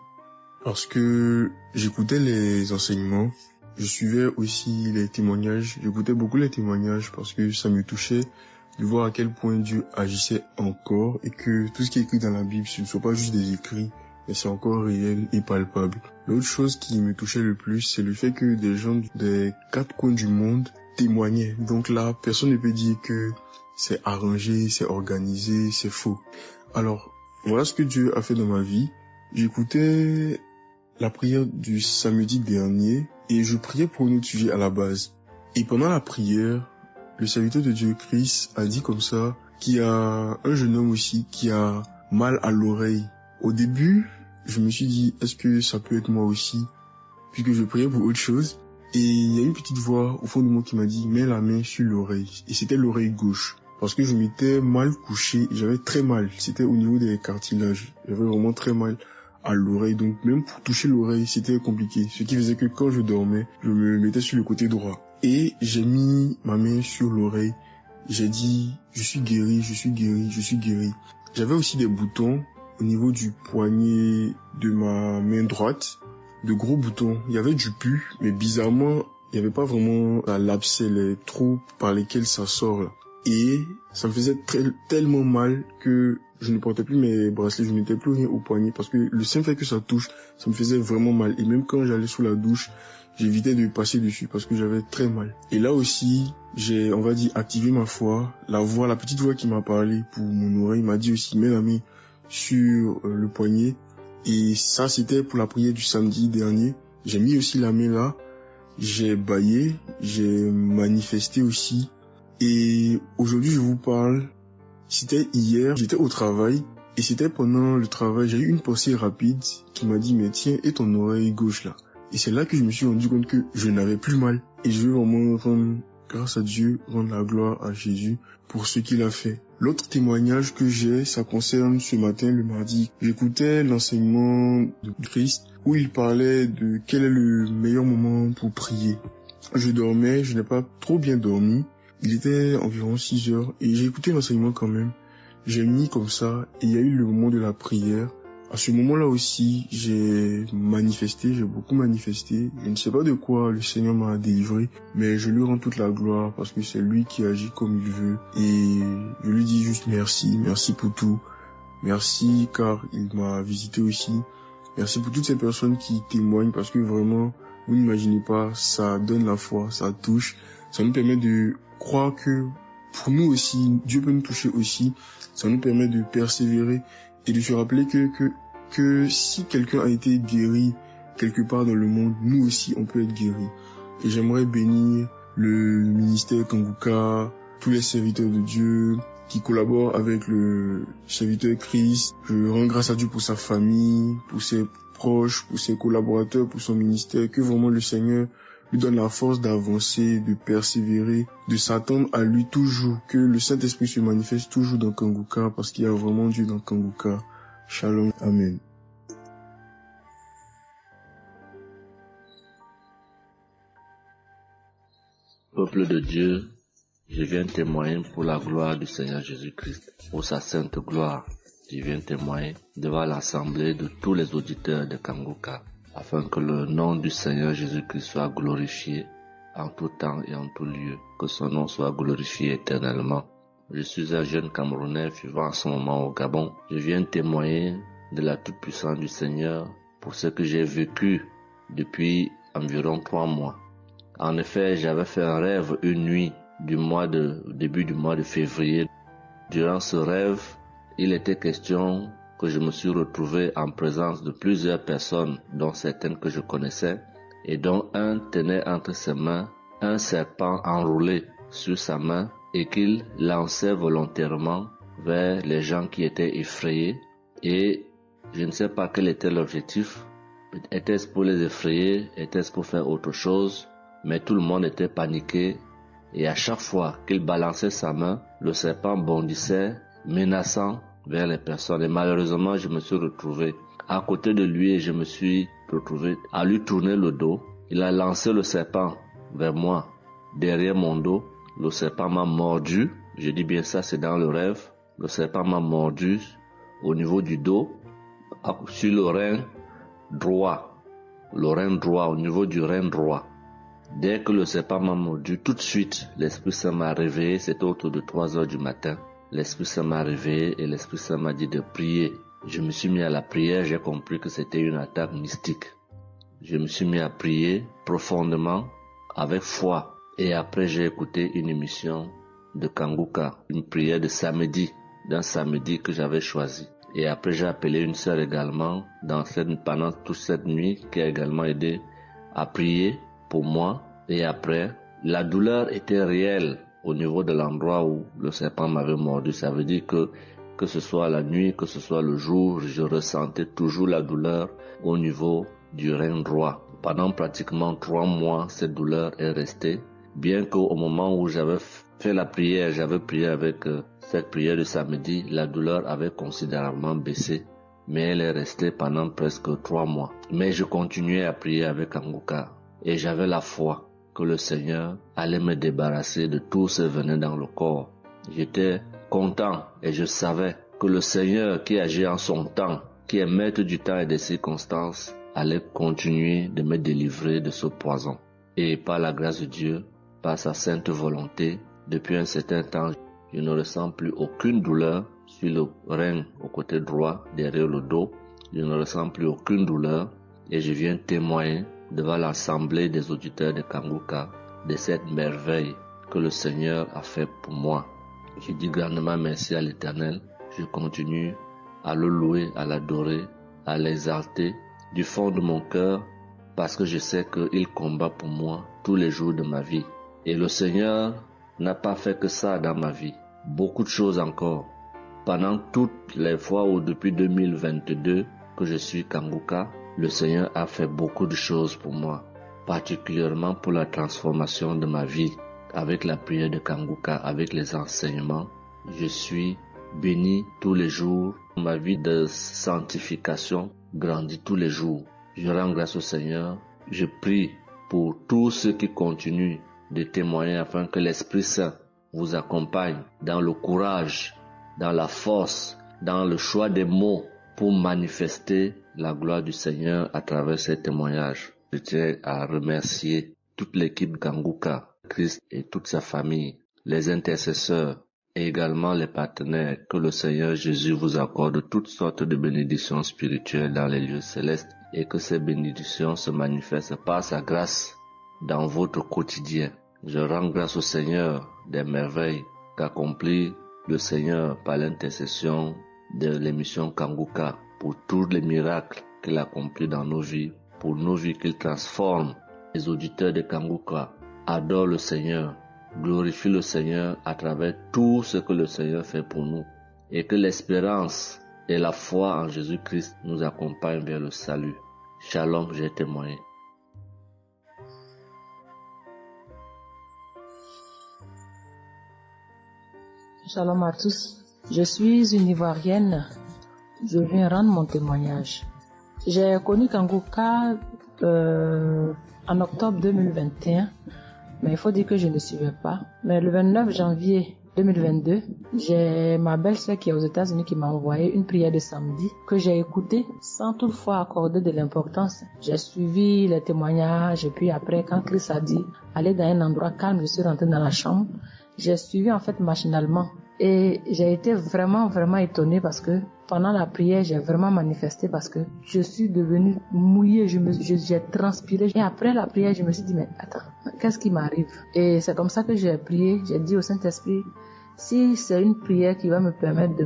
Parce que j'écoutais les enseignements je suivais aussi les témoignages, j'écoutais beaucoup les témoignages parce que ça me touchait de voir à quel point Dieu agissait encore et que tout ce qui est écrit dans la Bible, ce ne soit pas juste des écrits, mais c'est encore réel et palpable. L'autre chose qui me touchait le plus, c'est le fait que des gens des 4 coins du monde témoignaient. Donc là, personne ne peut dire que c'est arrangé, c'est organisé, c'est faux. Alors, voilà ce que Dieu a fait dans ma vie. J'écoutais la prière du samedi dernier et je priais pour un autre sujet à la base. Et pendant la prière, le serviteur de Dieu, Chris, a dit comme ça qu'il y a un jeune homme aussi qui a mal à l'oreille. Au début, je me suis dit, est-ce que ça peut être moi aussi? Puisque je priais pour autre chose. Et il y a une petite voix au fond de moi qui m'a dit, mets la main sur l'oreille. Et c'était l'oreille gauche. Parce que je m'étais mal couché et j'avais très mal. C'était au niveau des cartilages. J'avais vraiment très mal à l'oreille. Donc même pour toucher l'oreille, c'était compliqué. Ce qui faisait que quand je dormais, je me mettais sur le côté droit. Et j'ai mis ma main sur l'oreille. J'ai dit, je suis guéri, je suis guéri, je suis guéri. J'avais aussi des boutons au niveau du poignet de ma main droite. De gros boutons. Il y avait du pus, mais bizarrement, il n'y avait pas vraiment l'abcès, les trous par lesquels ça sort là. Et ça me faisait tellement mal que je ne portais plus mes bracelets, je ne mettais plus rien au poignet parce que le simple fait que ça touche, ça me faisait vraiment mal. Et même quand j'allais sous la douche, j'évitais de passer dessus parce que j'avais très mal. Et là aussi, j'ai, on va dire, activé ma foi. La petite voix qui m'a parlé pour mon oreille m'a dit aussi, mets la main sur le poignet. Et ça, c'était pour la prière du samedi dernier. J'ai mis aussi la main là. J'ai bâillé, j'ai manifesté aussi. Et aujourd'hui, je vous parle, c'était hier, j'étais au travail. Et c'était pendant le travail, j'ai eu une pensée rapide qui m'a dit, mais tiens, et ton oreille gauche là? Et c'est là que je me suis rendu compte que je n'avais plus mal. Et je veux vraiment rendre grâce à Dieu, rendre la gloire à Jésus pour ce qu'il a fait. L'autre témoignage que j'ai, ça concerne ce matin, le mardi. J'écoutais l'enseignement de Christ où il parlait de quel est le meilleur moment pour prier. Je dormais, je n'ai pas trop bien dormi. Il était environ 6 heures et j'ai écouté l'enseignement quand même. J'ai mis comme ça et il y a eu le moment de la prière. À ce moment-là aussi, j'ai manifesté, j'ai beaucoup manifesté. Je ne sais pas de quoi le Seigneur m'a délivré, mais je lui rends toute la gloire parce que c'est lui qui agit comme il veut. Et je lui dis juste merci, merci pour tout. Merci car il m'a visité aussi. Merci pour toutes ces personnes qui témoignent parce que vraiment, vous n'imaginez pas, ça donne la foi, ça touche. Ça nous permet de croire que pour nous aussi, Dieu peut nous toucher aussi. Ça nous permet de persévérer et de se rappeler que si quelqu'un a été guéri quelque part dans le monde, nous aussi on peut être guéri. Et j'aimerais bénir le ministère Kanguka, tous les serviteurs de Dieu qui collaborent avec le serviteur Christ. Je rends grâce à Dieu pour sa famille, pour ses proches, pour ses collaborateurs, pour son ministère, que vraiment le Seigneur lui donne la force d'avancer, de persévérer, de s'attendre à lui toujours, que le Saint-Esprit se manifeste toujours dans Kanguka, parce qu'il y a vraiment Dieu dans Kanguka. Shalom, Amen. Peuple de Dieu, je viens témoigner pour la gloire du Seigneur Jésus-Christ, pour sa sainte gloire. Je viens témoigner devant l'assemblée de tous les auditeurs de Kanguka, afin que le nom du Seigneur Jésus-Christ soit glorifié en tout temps et en tout lieu, que son nom soit glorifié éternellement. Je suis un jeune Camerounais vivant en ce moment au Gabon. Je viens témoigner de la toute-puissance du Seigneur pour ce que j'ai vécu depuis environ 3 mois. En effet, j'avais fait un rêve une nuit début du mois de février. Durant ce rêve, il était question que je me suis retrouvé en présence de plusieurs personnes, dont certaines que je connaissais, et dont un tenait entre ses mains un serpent enroulé sur sa main et qu'il lançait volontairement vers les gens qui étaient effrayés. Et je ne sais pas quel était l'objectif. Était-ce pour les effrayer? Était-ce pour faire autre chose? Mais tout le monde était paniqué. Et à chaque fois qu'il balançait sa main, le serpent bondissait, menaçant vers les personnes. Et malheureusement, je me suis retrouvé à côté de lui et je me suis retrouvé à lui tourner le dos. Il a lancé le serpent vers moi, derrière mon dos. Le serpent m'a mordu. Je dis bien ça, c'est dans le rêve. Le serpent m'a mordu au niveau du dos, sur le rein droit. Le rein droit, au niveau du rein droit. Dès que le serpent m'a mordu, tout de suite, l'Esprit Saint m'a réveillé. C'était autour de 3 heures du matin. L'Esprit Saint m'a réveillé et l'Esprit Saint m'a dit de prier. Je me suis mis à la prière, j'ai compris que c'était une attaque mystique. Je me suis mis à prier profondément, avec foi. Et après, j'ai écouté une émission de Kanguka, une prière de samedi, d'un samedi que j'avais choisi. Et après, j'ai appelé une sœur également pendant toute cette nuit qui a également aidé à prier pour moi. Et après, la douleur était réelle au niveau de l'endroit où le serpent m'avait mordu. Ça veut dire que ce soit la nuit, que ce soit le jour, je ressentais toujours la douleur au niveau du rein droit. Pendant pratiquement 3 mois, cette douleur est restée. Bien qu'au moment où j'avais fait la prière, j'avais prié avec cette prière de samedi, la douleur avait considérablement baissé. Mais elle est restée pendant presque 3 mois. Mais je continuais à prier avec Kanguka. Et j'avais la foi que le Seigneur allait me débarrasser de tout ce venin dans le corps. J'étais content et je savais que le Seigneur qui agit en son temps, qui est maître du temps et des circonstances, allait continuer de me délivrer de ce poison. Et par la grâce de Dieu, par sa sainte volonté, depuis un certain temps, je ne ressens plus aucune douleur sur le rein au côté droit, derrière le dos. Je ne ressens plus aucune douleur et je viens témoigner devant l'assemblée des auditeurs de Kanguka de cette merveille que le Seigneur a fait pour moi. Je dis grandement merci à l'Éternel. Je continue à le louer, à l'adorer, à l'exalter du fond de mon cœur parce que je sais qu'il combat pour moi tous les jours de ma vie. Et le Seigneur n'a pas fait que ça dans ma vie. Beaucoup de choses encore. Pendant toutes les fois où depuis 2022 que je suis Kanguka, le Seigneur a fait beaucoup de choses pour moi, particulièrement pour la transformation de ma vie. Avec la prière de Kanguka, avec les enseignements, je suis béni tous les jours. Ma vie de sanctification grandit tous les jours. Je rends grâce au Seigneur. Je prie pour tous ceux qui continuent de témoigner afin que l'Esprit Saint vous accompagne dans le courage, dans la force, dans le choix des mots pour manifester la gloire du Seigneur à travers ces témoignages. Je tiens à remercier toute l'équipe Kanguka, Christ et toute sa famille, les intercesseurs et également les partenaires. Que le Seigneur Jésus vous accorde toutes sortes de bénédictions spirituelles dans les lieux célestes et que ces bénédictions se manifestent par sa grâce dans votre quotidien. Je rends grâce au Seigneur des merveilles qu'accomplit le Seigneur par l'intercession de l'émission Kanguka pour tous les miracles qu'il accomplit dans nos vies, pour nos vies qu'il transforme. Les auditeurs de Kanguka adorent le Seigneur, glorifient le Seigneur à travers tout ce que le Seigneur fait pour nous et que l'espérance et la foi en Jésus-Christ nous accompagnent vers le salut. Shalom, j'ai témoigné. Shalom à tous. Je suis une Ivoirienne. Je viens rendre mon témoignage. J'ai connu Kanguka en octobre 2021, mais il faut dire que je ne suivais pas. Mais le 29 janvier 2022, j'ai ma belle-sœur qui est aux États-Unis qui m'a envoyé une prière de samedi que j'ai écoutée sans toutefois accorder de l'importance. J'ai suivi les témoignages et puis après, quand Christ a dit aller dans un endroit calme, je suis rentrée dans la chambre. J'ai suivi en fait machinalement et j'ai été vraiment étonnée parce que pendant la prière, j'ai vraiment manifesté parce que je suis devenue mouillée, j'ai transpiré. Et après la prière, je me suis dit, mais attends, qu'est-ce qui m'arrive? Et c'est comme ça que j'ai prié, j'ai dit au Saint-Esprit, si c'est une prière qui va me permettre de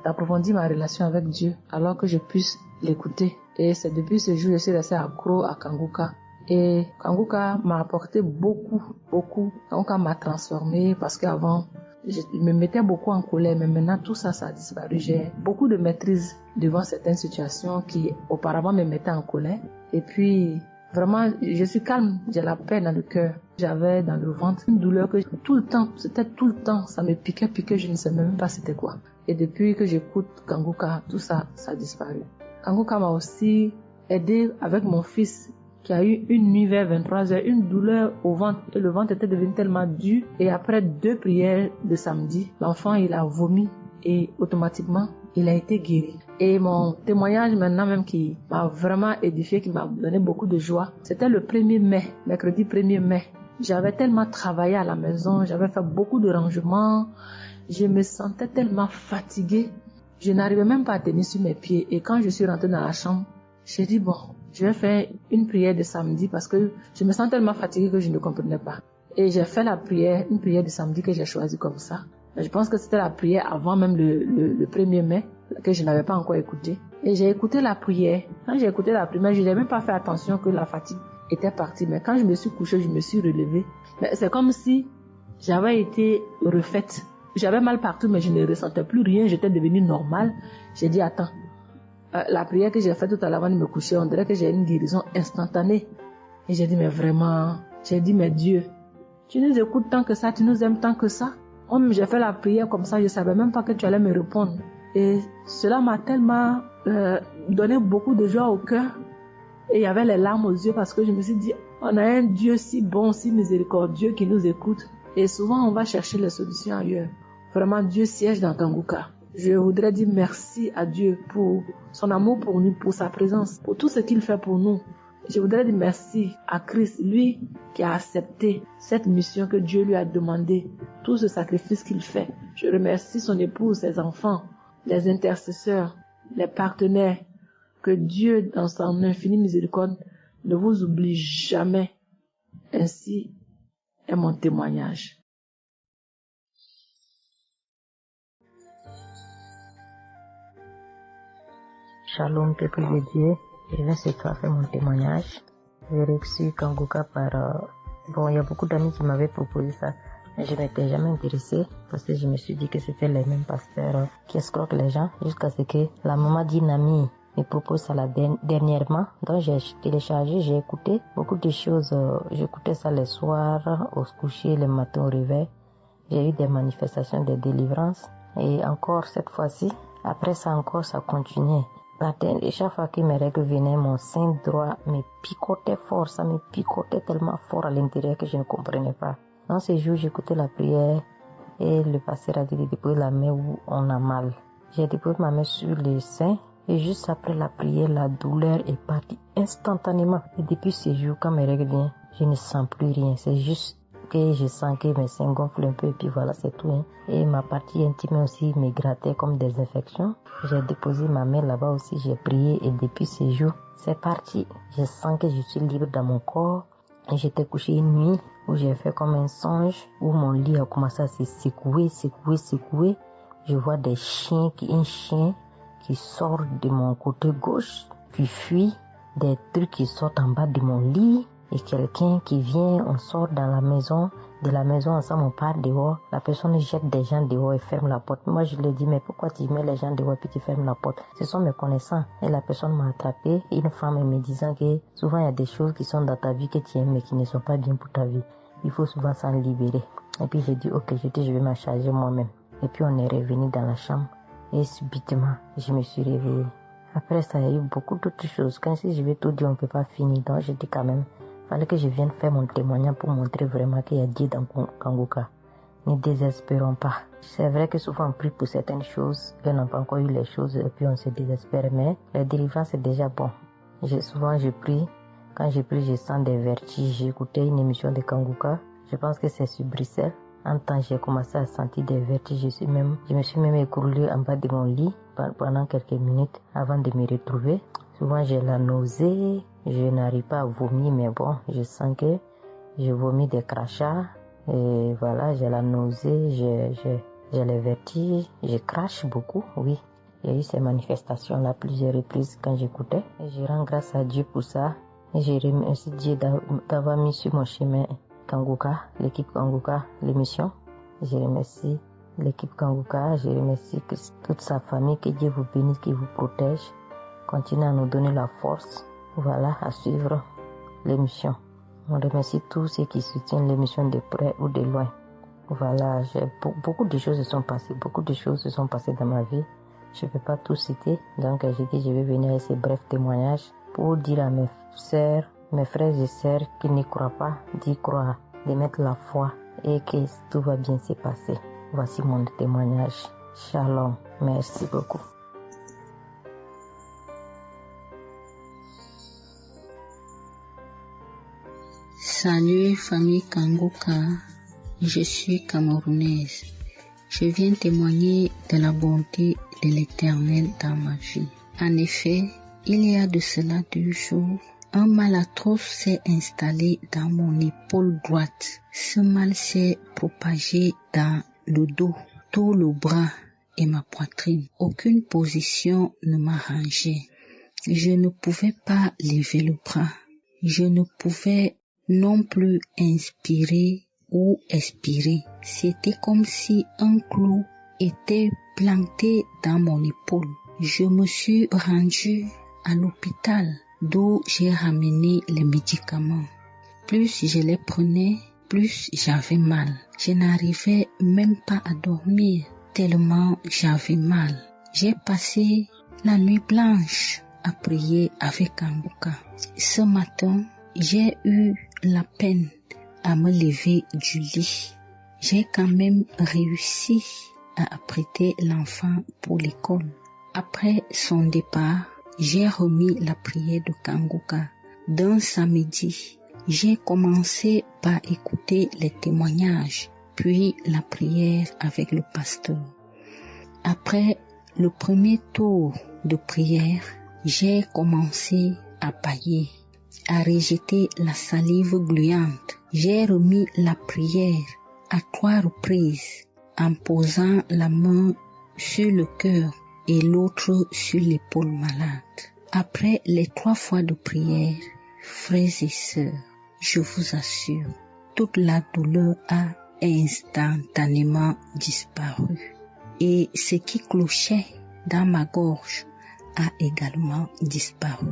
d'approfondir ma relation avec Dieu, alors que je puisse l'écouter. Et c'est depuis ce jour que je suis restée accro à Kanguka. Et Kanguka m'a apporté beaucoup. Kanguka m'a transformée parce qu'avant, je me mettais beaucoup en colère, mais maintenant tout ça a disparu. J'ai beaucoup de maîtrise devant certaines situations qui auparavant me mettaient en colère. Et puis, vraiment, je suis calme, j'ai la paix dans le cœur. J'avais dans le ventre une douleur que tout le temps, ça me piquait, je ne sais même pas c'était quoi. Et depuis que j'écoute Kanguka, tout ça a disparu. Kanguka m'a aussi aidé avec mon fils qui a eu une nuit vers 23h, une douleur au ventre. Et le ventre était devenu tellement dur. Et après 2 prières de samedi, l'enfant, il a vomi. Et automatiquement, il a été guéri. Et mon témoignage maintenant même qui m'a vraiment édifié, qui m'a donné beaucoup de joie, c'était le 1er mai, mercredi 1er mai. J'avais tellement travaillé à la maison, j'avais fait beaucoup de rangements, je me sentais tellement fatiguée, je n'arrivais même pas à tenir sur mes pieds. Et quand je suis rentrée dans la chambre, j'ai dit bon, je vais faire une prière de samedi parce que je me sens tellement fatiguée que je ne comprenais pas. Et j'ai fait la prière, une prière de samedi que j'ai choisie comme ça. Je pense que c'était la prière avant même le 1er mai, que je n'avais pas encore écouté. Et j'ai écouté la prière. Quand j'ai écouté la prière, je n'ai même pas fait attention que la fatigue était partie. Mais quand je me suis couchée, je me suis relevée. Mais c'est comme si j'avais été refaite. J'avais mal partout, mais je ne ressentais plus rien. J'étais devenue normale. J'ai dit, attends, la prière que j'ai faite tout à l'heure avant de me coucher, on dirait que j'ai une guérison instantanée. Et j'ai dit, mais vraiment, j'ai dit, mais Dieu, tu nous écoutes tant que ça, tu nous aimes tant que ça. J'ai fait la prière comme ça, je ne savais même pas que tu allais me répondre. Et cela m'a tellement donné beaucoup de joie au cœur. Et il y avait les larmes aux yeux parce que je me suis dit, on a un Dieu si bon, si miséricordieux qui nous écoute. Et souvent, on va chercher les solutions ailleurs. Vraiment, Dieu siège dans Kanguka. Je voudrais dire merci à Dieu pour son amour pour nous, pour sa présence, pour tout ce qu'il fait pour nous. Je voudrais dire merci à Christ, lui qui a accepté cette mission que Dieu lui a demandé, tout ce sacrifice qu'il fait. Je remercie son épouse, ses enfants, les intercesseurs, les partenaires. Que Dieu, dans son infinie miséricorde, ne vous oublie jamais. Ainsi est mon témoignage. Shalom, peuple de Dieu. Je viens ce soir faire mon témoignage. J'ai reçu Kanguka par... il y a beaucoup d'amis qui m'avaient proposé ça. Mais je m'étais jamais intéressée parce que je me suis dit que c'était les mêmes pasteurs qui escroquent les gens jusqu'à ce que la maman d'une amie me propose ça dernièrement. Donc j'ai téléchargé, j'ai écouté beaucoup de choses. J'écoutais ça les soirs, au coucher, le matin au réveil. J'ai eu des manifestations de délivrance. Et encore cette fois-ci, après ça encore, ça continuait. Et chaque fois que mes règles venaient, mon sein droit me picotait fort. Ça me picotait tellement fort à l'intérieur que je ne comprenais pas. Dans ces jours, j'écoutais la prière et le pasteur a dit de déposer la main où on a mal. J'ai déposé ma main sur le sein et juste après la prière, la douleur est partie instantanément. Et depuis ces jours, quand mes règles viennent, je ne sens plus rien. C'est juste que je sens que mes seins gonflent un peu et puis voilà, c'est tout. Et ma partie intime aussi me grattait comme des infections. J'ai déposé ma main là-bas aussi, j'ai prié et depuis ces jours, c'est parti. Je sens que je suis libre dans mon corps. Et j'étais couché une nuit où j'ai fait comme un songe, où mon lit a commencé à se secouer. Je vois un chien qui sort de mon côté gauche, puis fuit, des trucs qui sortent en bas de mon lit. Et quelqu'un qui vient, on sort dans la maison, de la maison ensemble, on part dehors, la personne jette des gens dehors et ferme la porte. Moi, je lui ai dit, mais pourquoi tu mets les gens dehors et puis tu fermes la porte? Ce sont mes connaissants. Et la personne m'a attrapé, une femme me disant que souvent il y a des choses qui sont dans ta vie que tu aimes mais qui ne sont pas bien pour ta vie. Il faut souvent s'en libérer. Et puis j'ai dit, ok, je vais m'en charger moi-même. Et puis on est revenu dans la chambre et subitement, je me suis réveillée. Après ça, il y a eu beaucoup d'autres choses. Quand si je vais tout dire, on ne peut pas finir. Donc j'ai dit quand même, fallait que je vienne faire mon témoignage pour montrer vraiment qu'il y a Dieu dans Kanguka. Ne désespérons pas. C'est vrai que souvent on prie pour certaines choses, qu'on n'a pas encore eu les choses et puis on se désespère, mais la délivrance est déjà bon. Souvent je prie, quand je prie je sens des vertiges. J'ai écouté une émission de Kanguka, je pense que c'est sur Bruxelles. En temps j'ai commencé à sentir des vertiges, je me suis même écroulée en bas de mon lit pendant quelques minutes avant de me retrouver. Souvent j'ai la nausée, je n'arrive pas à vomir, mais bon, je sens que je vomis des crachats. Et voilà, j'ai la nausée, j'ai les vertiges, je crache beaucoup, oui. Il y a eu ces manifestations-là plusieurs reprises quand j'écoutais. Et je rends grâce à Dieu pour ça. Et je remercie Dieu d'avoir mis sur mon chemin Kanguka, l'équipe Kanguka, l'émission. Je remercie l'équipe Kanguka, je remercie toute sa famille, que Dieu vous bénisse, qu'il vous protège. Continuez à nous donner la force, voilà, à suivre l'émission. On remercie tous ceux qui soutiennent l'émission de près ou de loin. Voilà, beaucoup de choses se sont passées dans ma vie. Je ne peux pas tout citer, donc j'ai dit je vais venir avec ces brefs témoignages pour dire à mes sœurs, mes frères et sœurs qui n'y croient pas, d'y croire, de mettre la foi et que tout va bien se passer. Voici mon témoignage. Shalom, merci beaucoup. Salut famille Kangoka, je suis camerounaise. Je viens témoigner de la bonté de l'Éternel dans ma vie. En effet, il y a de cela 2 jours, un mal atroce s'est installé dans mon épaule droite. Ce mal s'est propagé dans le dos, tout le bras et ma poitrine. Aucune position ne m'arrangeait. Je ne pouvais pas lever le bras. Je ne pouvais non plus inspirer ou expirer. C'était comme si un clou était planté dans mon épaule. Je me suis rendue à l'hôpital d'où j'ai ramené les médicaments. Plus je les prenais, plus j'avais mal. Je n'arrivais même pas à dormir tellement j'avais mal. J'ai passé la nuit blanche à prier avec Kangoka. Ce matin, j'ai eu la peine à me lever du lit. J'ai quand même réussi à apprêter l'enfant pour l'école. Après son départ, j'ai remis la prière de Kangoka. D'un samedi, j'ai commencé par écouter les témoignages, puis la prière avec le pasteur. Après le premier tour de prière, j'ai commencé à bâiller, à rejeter la salive gluante. J'ai remis la prière à 3 reprises en posant la main sur le cœur et l'autre sur l'épaule malade. Après les 3 fois de prière, frères et sœurs, je vous assure, toute la douleur a instantanément disparu. Et ce qui clochait dans ma gorge a également disparu.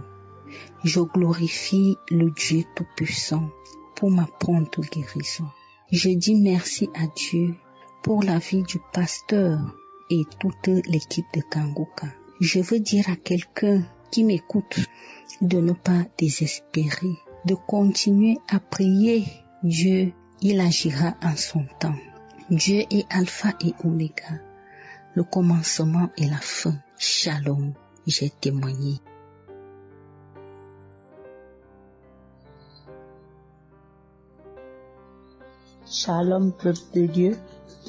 Je glorifie le Dieu Tout-Puissant pour ma prompte guérison. Je dis merci à Dieu pour la vie du pasteur et toute l'équipe de Kangoka. Je veux dire à quelqu'un qui m'écoute de ne pas désespérer, de continuer à prier. Dieu, il agira en son temps. Dieu est Alpha et Oméga, le commencement et la fin. Shalom, j'ai témoigné. Shalom, peuple de Dieu.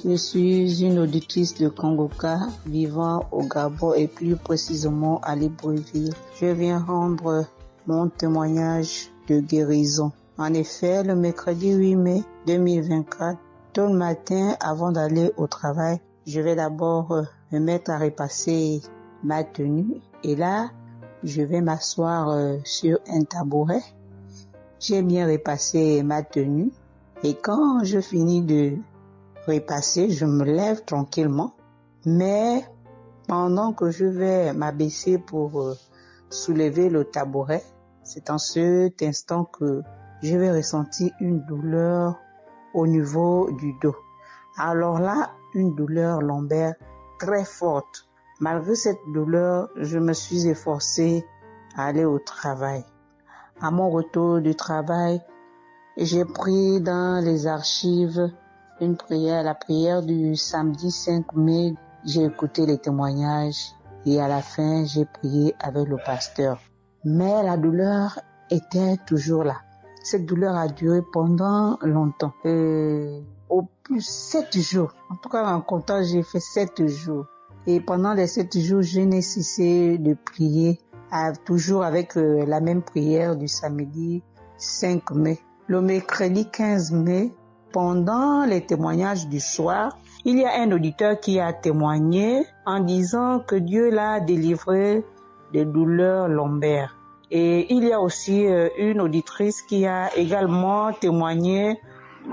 Je suis une auditrice de Kangoka vivant au Gabon et plus précisément à Libreville. Je viens rendre mon témoignage de guérison. En effet, le mercredi 8 mai 2024, tôt le matin avant d'aller au travail, je vais d'abord me mettre à repasser ma tenue et là, je vais m'asseoir sur un tabouret. J'ai bien repassé ma tenue et quand je finis de repasser, je me lève tranquillement. Mais pendant que je vais m'abaisser pour soulever le tabouret, c'est en cet instant que je vais ressentir une douleur au niveau du dos. Alors là, une douleur lombaire très forte. Malgré cette douleur, je me suis efforcée à aller au travail. À mon retour du travail, j'ai pris dans les archives une prière, la prière du samedi 5 mai. J'ai écouté les témoignages et à la fin, j'ai prié avec le pasteur. Mais la douleur était toujours là. Cette douleur a duré pendant longtemps. Au plus 7 jours. En tout cas, en comptant, j'ai fait 7 jours. Et pendant les 7 jours, je n'ai cessé de prier, toujours avec la même prière du samedi 5 mai. Le mercredi 15 mai, pendant les témoignages du soir, il y a un auditeur qui a témoigné en disant que Dieu l'a délivré des douleurs lombaires. Et il y a aussi une auditrice qui a également témoigné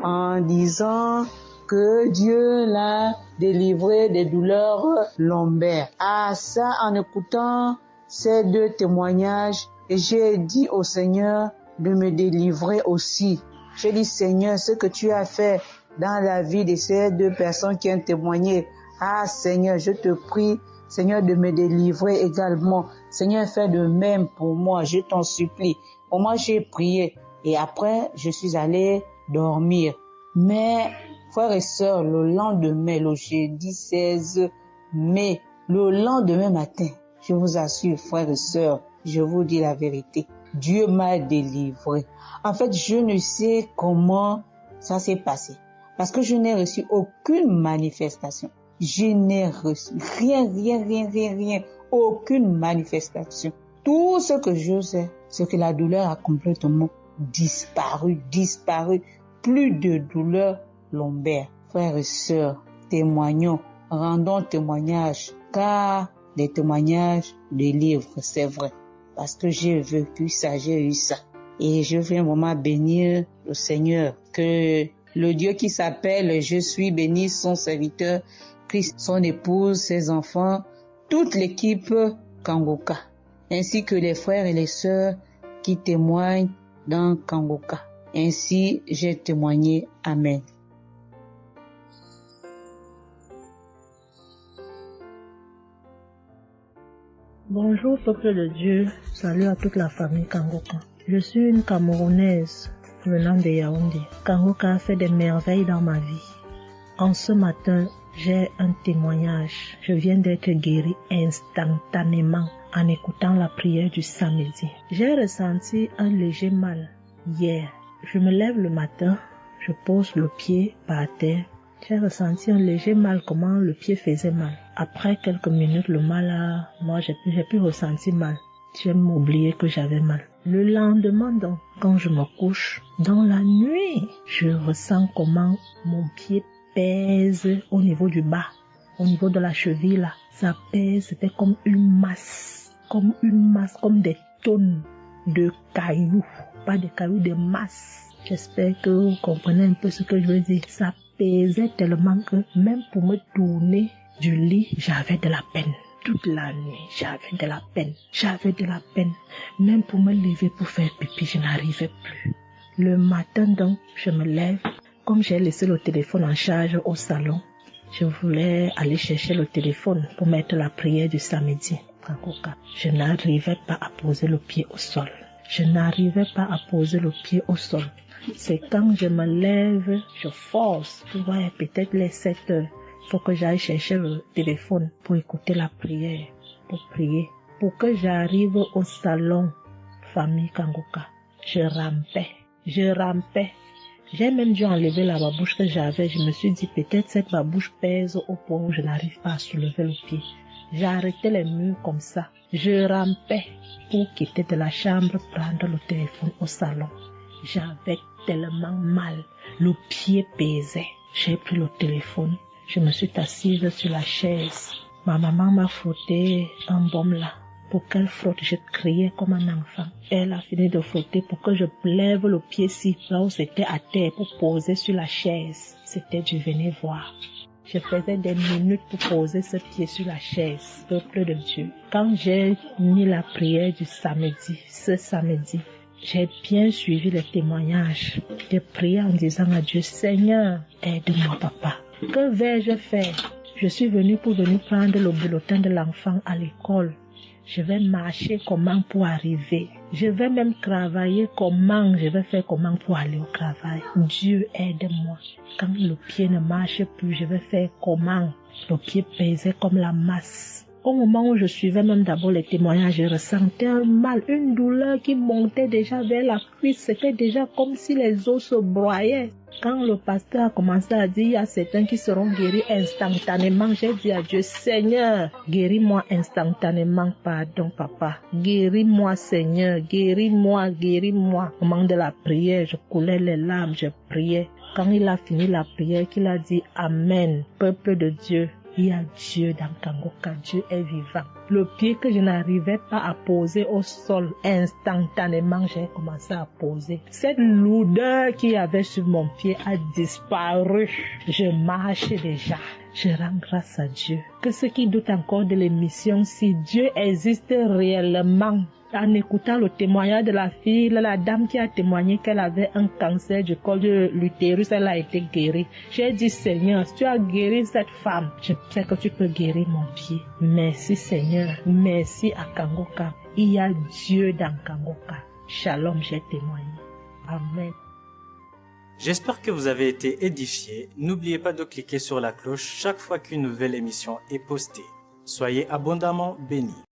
en disant que Dieu l'a délivré des douleurs lombaires. À ça, en écoutant ces 2 témoignages, j'ai dit au Seigneur de me délivrer aussi. J'ai dit, Seigneur, ce que tu as fait dans la vie de ces 2 personnes qui ont témoigné, Seigneur, je te prie, Seigneur, de me délivrer également. Seigneur, fais de même pour moi, je t'en supplie. Pour moi, j'ai prié et après, je suis allé dormir. Mais, frères et sœurs, le lendemain, le jeudi 16 mai, le lendemain matin, je vous assure, frères et sœurs, je vous dis la vérité. Dieu m'a délivré. En fait, je ne sais comment ça s'est passé. Parce que je n'ai reçu aucune manifestation. Je n'ai reçu rien. Aucune manifestation. Tout ce que je sais, c'est que la douleur a complètement disparu. Plus de douleur lombaire. Frères et sœurs, témoignons, rendons témoignage, car les témoignages délivrent, c'est vrai. Parce que j'ai vécu ça, j'ai eu ça. Et je viens vraiment bénir le Seigneur, que le Dieu qui s'appelle Je suis béni, son serviteur, Christ, son épouse, ses enfants, toute l'équipe Kangoka, ainsi que les frères et les sœurs qui témoignent dans Kangoka. Ainsi, j'ai témoigné. Amen. Bonjour peuple de Dieu, salut à toute la famille Kangoka. Je suis une Camerounaise venant de Yaoundé. Kangoka a fait des merveilles dans ma vie. En ce matin, j'ai un témoignage. Je viens d'être guérie instantanément en écoutant la prière du samedi. J'ai ressenti un léger mal hier. Je me lève le matin, je pose le pied par terre. J'ai ressenti un léger mal, comment le pied faisait mal. Après quelques minutes, le mal j'ai pu ressentir mal. J'ai même oublié que j'avais mal. Le lendemain donc, quand je me couche, dans la nuit, je ressens comment mon pied pèse au niveau du bas, au niveau de la cheville là. Ça pèse, c'était comme une masse, comme des tonnes de cailloux. Pas des cailloux, des masses. J'espère que vous comprenez un peu ce que je veux dire. Ça pesait tellement que même pour me tourner du lit, j'avais de la peine. Toute la nuit, j'avais de la peine. Même pour me lever pour faire pipi, je n'arrivais plus. Le matin donc, je me lève. Comme j'ai laissé le téléphone en charge au salon, je voulais aller chercher le téléphone pour mettre la prière du samedi. Je n'arrivais pas à poser le pied au sol. C'est quand je me lève, je force. Ouais, peut-être les 7 heures. Il faut que j'aille chercher le téléphone pour écouter la prière, pour prier. Pour que j'arrive au salon, famille Kangoka, je rampais. J'ai même dû enlever la babouche que j'avais. Je me suis dit, peut-être cette babouche pèse au point où je n'arrive pas à soulever le pied. J'ai arrêté les murs comme ça. Je rampais pour quitter de la chambre, prendre le téléphone au salon. J'avais tellement mal. Le pied pesait. J'ai pris le téléphone. Je me suis assise sur la chaise. Ma maman m'a frotté un baume là. Pour qu'elle frotte, je criais comme un enfant. Elle a fini de frotter pour que je lève le pied-ci, là où c'était à terre, pour poser sur la chaise. C'était du venez voir. Je faisais des minutes pour poser ce pied sur la chaise, peuple de Dieu. Quand j'ai mis la prière du samedi, ce samedi, j'ai bien suivi les témoignages. J'ai prié en disant à Dieu, Seigneur, aide-moi papa. Que vais-je faire? Je suis venue pour prendre le bulletin de l'enfant à l'école. Je vais marcher comment pour arriver. Je vais même travailler comment. Je vais faire comment pour aller au travail. Dieu aide-moi. Quand le pied ne marche plus, je vais faire comment? Le pied pesait comme la masse. Au moment où je suivais même d'abord les témoignages, je ressentais un mal, une douleur qui montait déjà vers la cuisse. C'était déjà comme si les os se broyaient. Quand le pasteur a commencé à dire, il y a certains qui seront guéris instantanément, j'ai dit à Dieu, Seigneur, guéris-moi instantanément, pardon papa. Guéris-moi Seigneur, guéris-moi. Au moment de la prière, je coulais les larmes, je priais. Quand il a fini la prière, qu'il a dit Amen, peuple de Dieu. Il y a Dieu dans Kangoka, Dieu est vivant. Le pied que je n'arrivais pas à poser au sol, instantanément, j'ai commencé à poser. Cette lourdeur qu'il y avait sur mon pied a disparu. Je marche déjà. Je rends grâce à Dieu. Que ceux qui doutent encore de l'émission, si Dieu existe réellement, en écoutant le témoignage de la fille, la dame qui a témoigné qu'elle avait un cancer du col de l'utérus, elle a été guérie. J'ai dit, Seigneur, si tu as guéri cette femme, je sais que tu peux guérir mon pied. Merci Seigneur, merci à Kangoka. Il y a Dieu dans Kangoka. Shalom, j'ai témoigné. Amen. J'espère que vous avez été édifiés. N'oubliez pas de cliquer sur la cloche chaque fois qu'une nouvelle émission est postée. Soyez abondamment bénis.